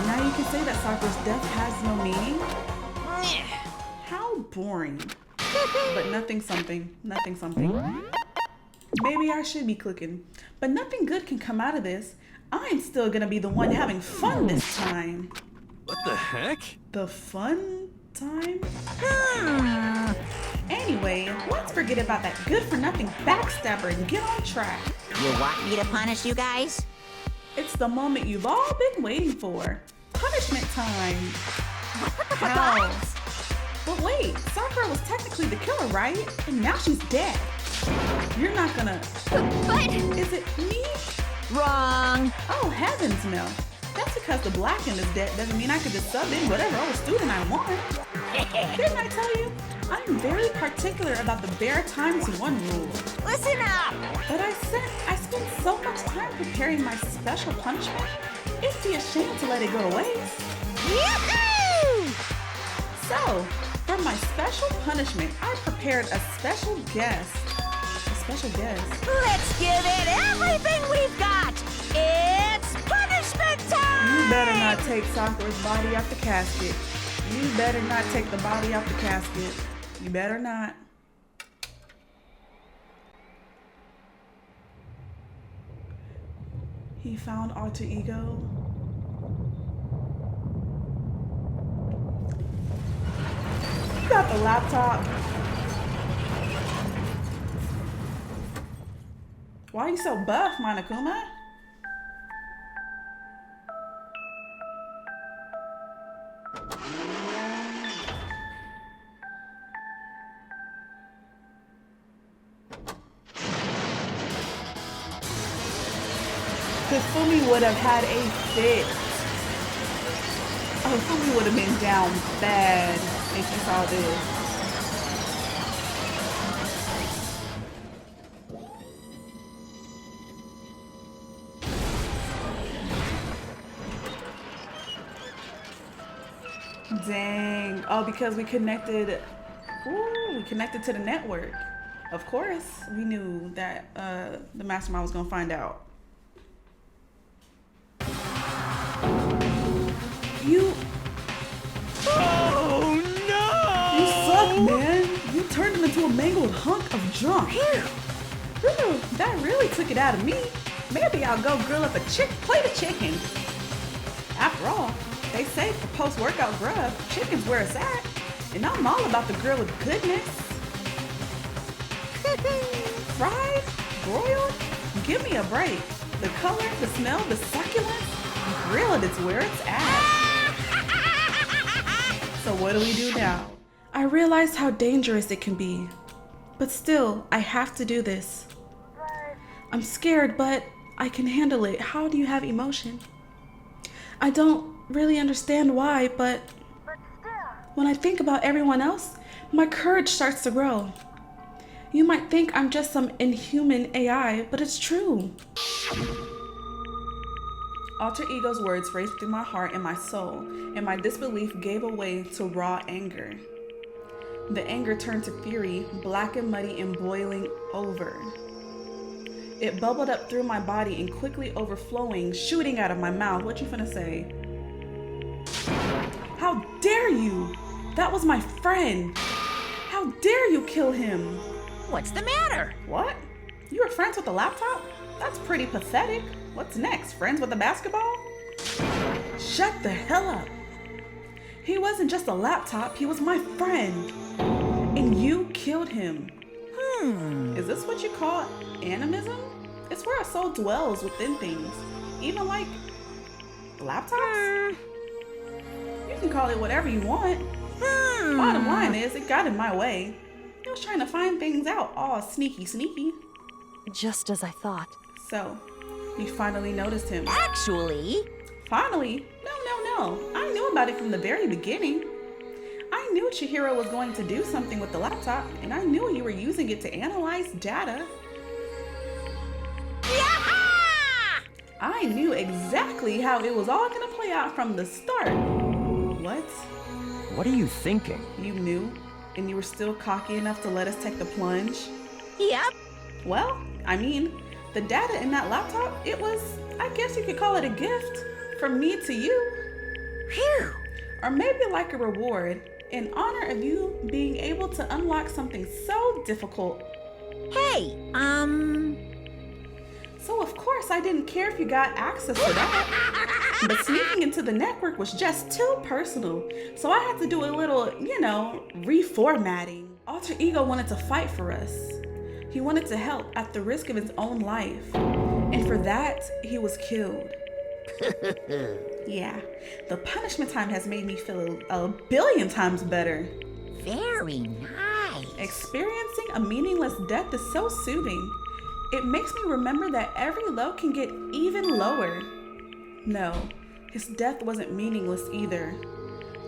now you can say that Sakura's death has no meaning. How boring. But nothing something. Maybe I should be clicking. But nothing good can come out of this. I'm still gonna be the one having fun this time. What the heck? The fun time? Anyway, let's forget about that good-for-nothing backstabber and get on track. You want me to punish you guys? It's the moment you've all been waiting for. Punishment time. How? But wait, Sakura was technically the killer, right? And now she's dead. You're not gonna... But... Is it me? Wrong. Oh, heavens no. That's because the black end is dead doesn't mean I could just sub in whatever old student I want. Didn't I tell you? I'm very particular about the bare times one rule. Listen up! But I spent so much time preparing my special punishment. It'd be a shame to let it go to waste. Yoo-hoo! So, for my special punishment, I prepared a special guest. Let's give it everything we've got! It's punishment time! You better not take Sakura's body out the casket. You better not take the body out the casket. You better not. He found alter ego. You got the laptop. Why are you so buff, Monokuma? Fumi would have had a fit. Oh, Fumi would have been down bad if you saw this. Dang. Oh, because we connected. Ooh, we connected to the network. Of course, we knew that the mastermind was gonna find out. You. Oh no! You suck, man. You turned him into a mangled hunk of junk. Ooh, that really took it out of me. Maybe I'll go grill up a plate of chicken. After all, they say for post-workout grub, chicken's where it's at. And I'm all about the grill of goodness. Fried, broiled, give me a break. The color, the smell, the succulence, grilled is where it's at. So what do we do now? I realized how dangerous it can be. But still, I have to do this. I'm scared, but I can handle it. How do you have emotion? I don't really understand why, but when I think about everyone else, my courage starts to grow. You might think I'm just some inhuman AI, but it's true. Alter ego's words raced through my heart and my soul, and my disbelief gave way to raw anger. The anger turned to fury, black and muddy and boiling over. It bubbled up through my body and quickly overflowing, shooting out of my mouth. What you finna say? How dare you? That was my friend. How dare you kill him? What's the matter? What? You were friends with the laptop? That's pretty pathetic. What's next? Friends with the basketball? Shut the hell up. He wasn't just a laptop, he was my friend. And you killed him. Is this what you call animism? It's where a soul dwells within things. Even like laptops? You can call it whatever you want. Bottom line is, it got in my way. He was trying to find things out, all sneaky. Just as I thought. So, you finally noticed him. Actually... Finally? No. I knew about it from the very beginning. I knew Chihiro was going to do something with the laptop, and I knew you were using it to analyze data. I knew exactly how it was all gonna play out from the start. What? What are you thinking? You knew, and you were still cocky enough to let us take the plunge? Yep. Well, I mean, the data in that laptop, it was, I guess you could call it a gift from me to you. Phew. Or maybe like a reward in honor of you being able to unlock something so difficult. Hey, So of course I didn't care if you got access to that. But sneaking into the network was just too personal. So I had to do a little, reformatting. Alter Ego wanted to fight for us. He wanted to help at the risk of his own life. And for that, he was killed. Yeah, the punishment time has made me feel a billion times better. Very nice. Experiencing a meaningless death is so soothing. It makes me remember that every low can get even lower. No, his death wasn't meaningless either.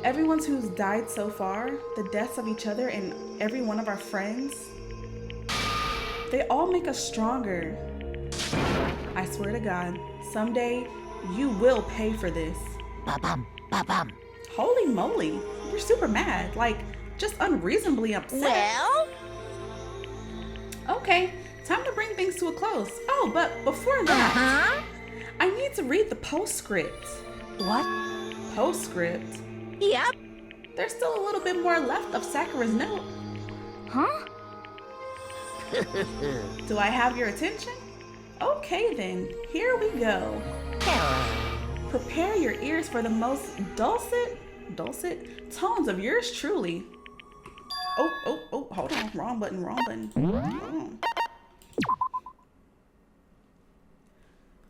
Everyone who's died so far, the deaths of each other and every one of our friends, they all make us stronger. I swear to God, someday you will pay for this. Ba-bum, ba-bum. Holy moly, you're super mad, like just unreasonably upset. Well? Okay, time to bring things to a close. Oh, but before that, I need to read the postscript. What? Postscript? Yep. There's still a little bit more left of Sakura's note. Huh? Do I have your attention? Okay then, here we go. Prepare your ears for the most dulcet tones of yours truly. Oh, hold on, wrong button. Oh.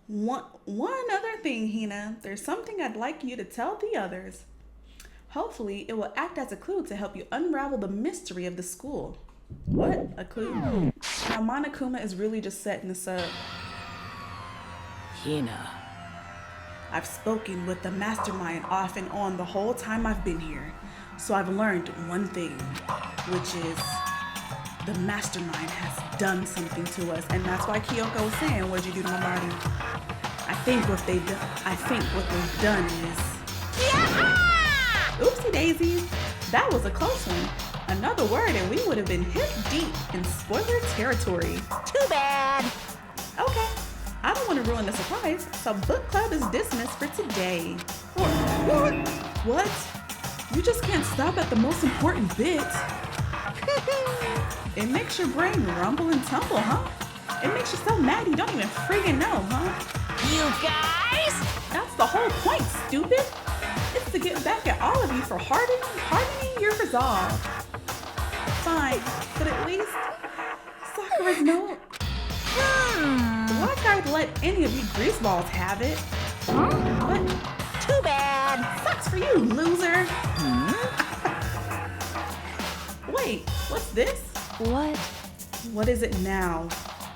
One other thing, Hina, there's something I'd like you to tell the others. Hopefully, it will act as a clue to help you unravel the mystery of the school. What? A clue? Now, Monokuma is really just setting this up. Hina. I've spoken with the mastermind off and on the whole time I've been here. So I've learned one thing, which is the mastermind has done something to us. And that's why Kyoko was saying, what'd you do to my body? I think what they've done is... Oopsie daisies, that was a close one. Another word and we would have been hip deep in spoiler territory. Too bad. Okay, I don't want to ruin the surprise, so book club is dismissed for today. What? You just can't stop at the most important bit. It makes your brain rumble and tumble, huh? It makes you so mad you don't even friggin' know, huh? You guys? That's the whole point, stupid. It's to get back at all of you for hardening your resolve. Fine, but at least Sakura's note. Like I'd let any of you greaseballs have it. But Too bad. sucks for you, loser. Wait, what's this? What? What is it now?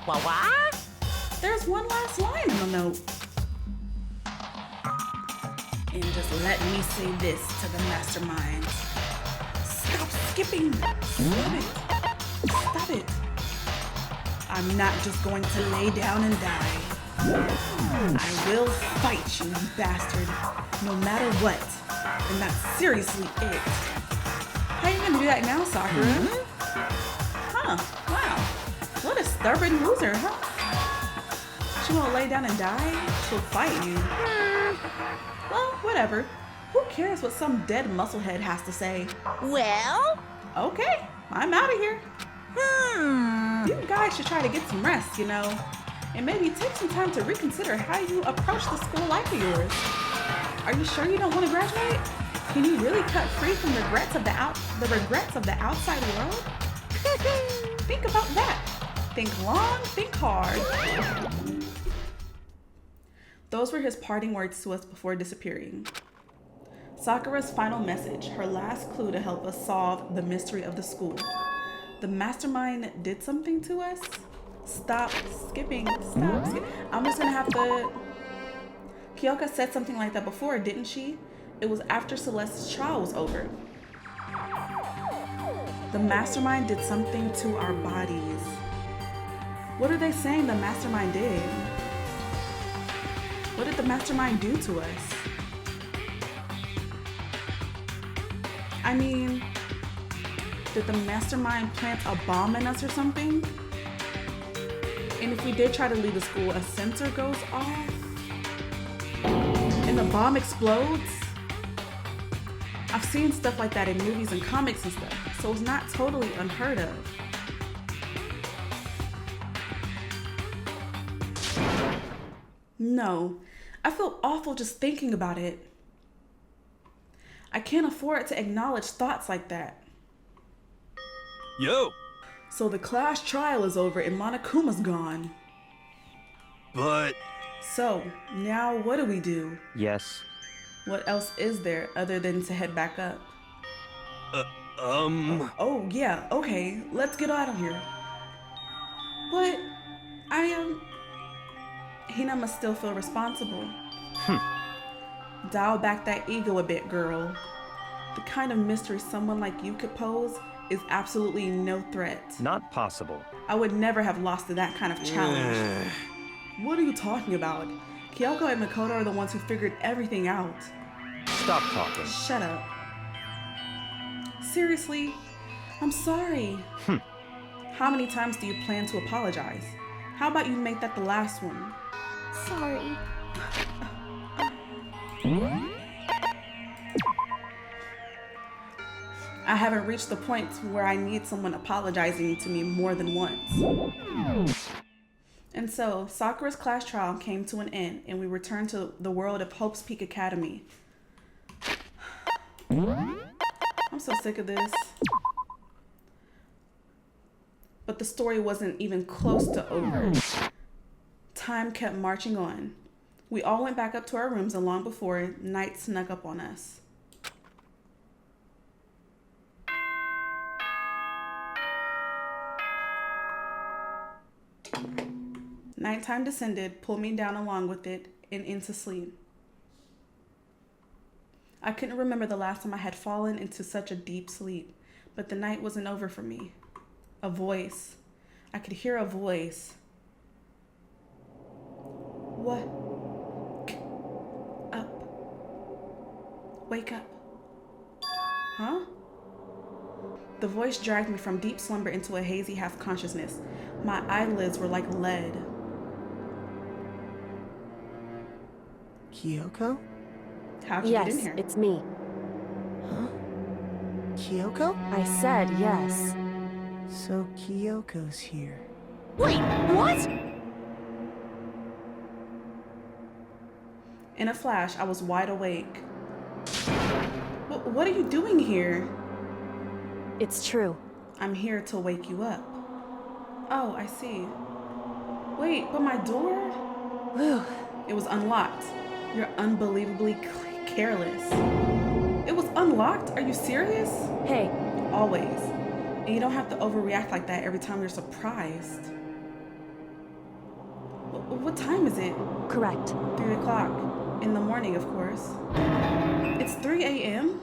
What? There's one last line in the note. And just let me say this to the mastermind. Stop skipping. Stop it. I'm not just going to lay down and die. I will fight you, you bastard, no matter what. And that's seriously it. How are you gonna do that now, Sakura? Huh, wow. What a stubborn loser, huh? She won't lay down and die, she'll fight you. Well, whatever. Who cares what some dead musclehead has to say? Well? Okay, I'm out of here. You guys should try to get some rest, you know, and maybe take some time to reconsider how you approach the school life of yours. Are you sure you don't want to graduate? Can you really cut free from the regrets of the outside world? Think about that. Think long, think hard. Those were his parting words to us before disappearing. Sakura's final message, her last clue to help us solve the mystery of the school. The mastermind did something to us? Stop skipping. I'm just gonna have to... Kyoka said something like that before, didn't she? It was after Celeste's trial was over. The mastermind did something to our bodies. What are they saying the mastermind did? What did the mastermind do to us? I mean, did the mastermind plant a bomb in us or something? And if we did try to leave the school, a sensor goes off and the bomb explodes? I've seen stuff like that in movies and comics and stuff, so it's not totally unheard of. No, I feel awful just thinking about it. I can't afford to acknowledge thoughts like that. Yo! So the class trial is over and Monokuma's gone. But... So, now what do we do? Yes. What else is there other than to head back up? Oh, yeah, okay, let's get out of here. But, Hina must still feel responsible. Dial back that ego a bit, girl. The kind of mystery someone like you could pose is absolutely no threat. Not possible. I would never have lost to that kind of challenge. What are you talking about? Kyoko and Makoto are the ones who figured everything out. Stop talking. Shut up. Seriously? I'm sorry. How many times do you plan to apologize? How about you make that the last one? Sorry. I haven't reached the point where I need someone apologizing to me more than once. And so, Sakura's class trial came to an end, and we returned to the world of Hope's Peak Academy. I'm so sick of this. But the story wasn't even close to over. Time kept marching on. We all went back up to our rooms, and long before, night snuck up on us. Nighttime descended, pulled me down along with it, and into sleep. I couldn't remember the last time I had fallen into such a deep sleep, but the night wasn't over for me. A voice. I could hear a voice. What? Up. Wake up. Huh? The voice dragged me from deep slumber into a hazy half-consciousness. My eyelids were like lead. Kyoko? How'd you get in Yes, here? it's me. Huh? Kyoko? I said yes. So Kyoko's here. Wait, what? In a flash, I was wide awake. What are you doing here? It's true. I'm here to wake you up. Oh, I see. Wait, but my door? Whew. It was unlocked. You're unbelievably careless. It was unlocked? Are you serious? Hey, Always. And you don't have to overreact like that every time you're surprised. What time is it? correct. 3 o'clock. In the morning, of course. It's 3 a.m.?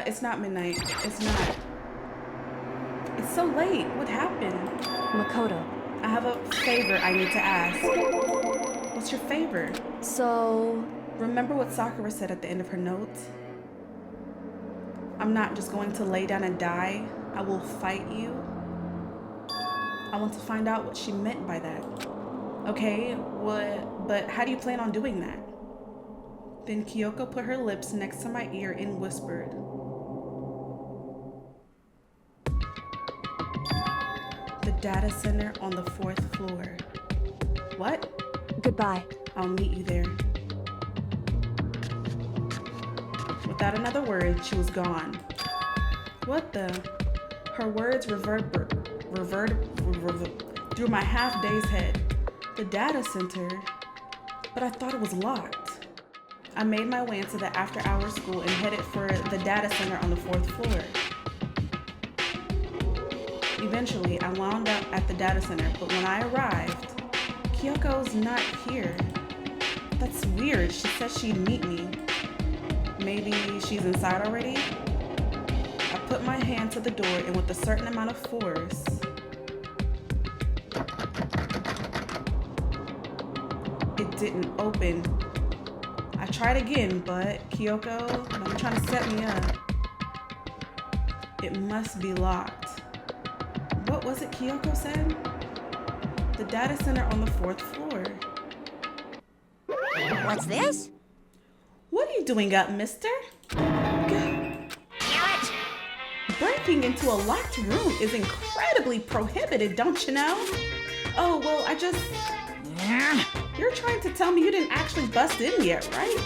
It's not midnight. It's not. It's so late. What happened? Makoto. I have a favor I need to ask. What's your favor? So, Remember what Sakura said at the end of her notes? I'm not just going to lay down and die. I will fight you. I want to find out what she meant by that. Okay, but how do you plan on doing that? Then Kyoko put her lips next to my ear and whispered. data center on the 4th floor. What? Goodbye. I'll meet you there. Without another word, she was gone. What the? Her words reverberate through my half-dazed head. The data center? But I thought it was locked. I made my way into the after-hours school and headed for the data center on the 4th floor. Eventually, I wound up at the data center, but when I arrived, Kyoko's not here. That's weird. She said she'd meet me. Maybe she's inside already? I put my hand to the door and with a certain amount of force, it didn't open. I tried again, but Kyoko, don't try to set me up. It must be locked. What was it Kyoko said? The data center on the 4th floor. What's this? What are you doing up, mister? Damn it! Breaking into a locked room is incredibly prohibited, don't you know? Oh, well, You're trying to tell me you didn't actually bust in yet, right?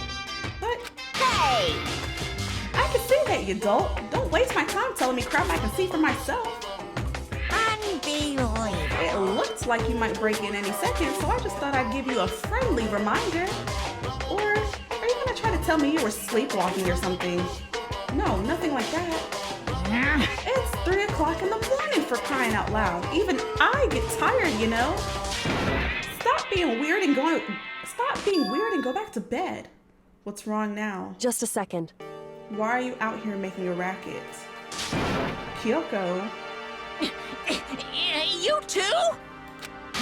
But, Hey! I can see that, you dolt. Don't waste my time telling me crap I can see for myself. Unbelievable. It looks like you might break in any second, so I just thought I'd give you a friendly reminder. Or are you gonna try to tell me you were sleepwalking or something? No, nothing like that. It's 3 o'clock in the morning, for crying out loud. Even I get tired, you know? Stop being weird and go back to bed. What's wrong now? Just a second. Why are you out here making a racket? Kyoko? You too?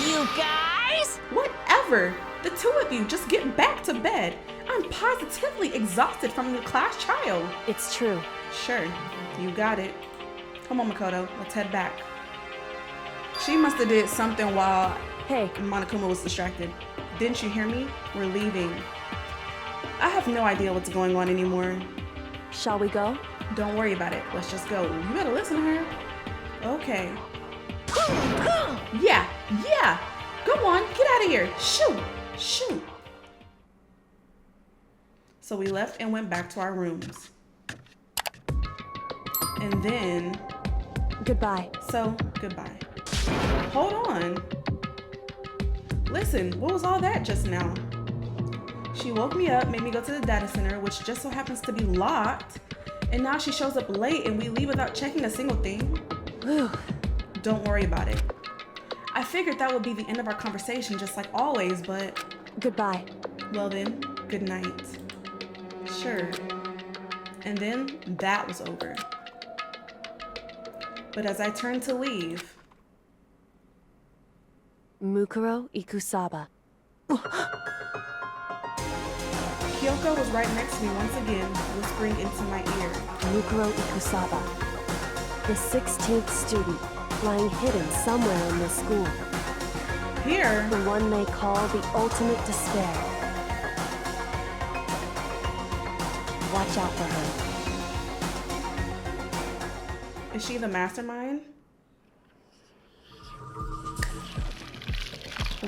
You guys? Whatever. The two of you, just get back to bed. I'm positively exhausted from the class trial. It's true. Sure, you got it. Come on, Makoto, let's head back. She must have did something while Hey. Monokuma was distracted. Didn't you hear me? We're leaving. I have no idea what's going on anymore. Shall we go? Don't worry about it. Let's just go. You better listen to her. Okay. Yeah. Go on, get out of here. Shoot. So we left and went back to our rooms. And then... Goodbye. So, goodbye. Hold on. Listen, what was all that just now? She woke me up, made me go to the data center, which just so happens to be locked. And now she shows up late and we leave without checking a single thing. Whew. Don't worry about it. I figured that would be the end of our conversation, just like always, but... Goodbye. Well then, good night. Sure. And then that was over. But as I turned to leave... Mukuro Ikusaba. Kyoko was right next to me once again, whispering into my ear. Mukuro Ikusaba. The 16th student, lying hidden somewhere in this school. Here? The one they call the ultimate despair. Watch out for her. Is she the mastermind?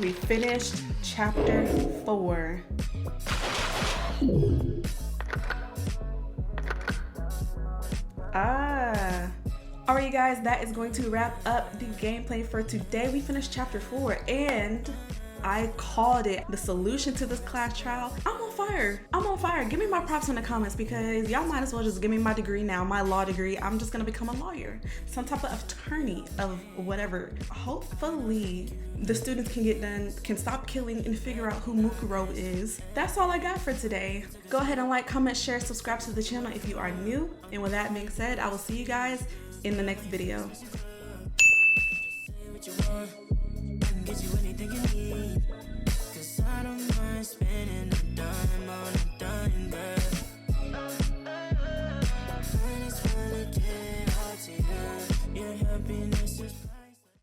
We finished chapter 4. Alright, you guys, that is going to wrap up the gameplay for today. We finished chapter 4 and I called it the solution to this class trial. I'm on fire. Give me my props in the comments because y'all might as well just give me my degree now, my law degree. I'm just gonna become a lawyer, some type of attorney of whatever. Hopefully the students can stop killing and figure out who Mukuro is. That's all I got for today. Go ahead and like, comment, share, subscribe to the channel if you are new. And with that being said, I will see you guys in the next video. Get you anything you need, 'cause I don't mind spending a dime on a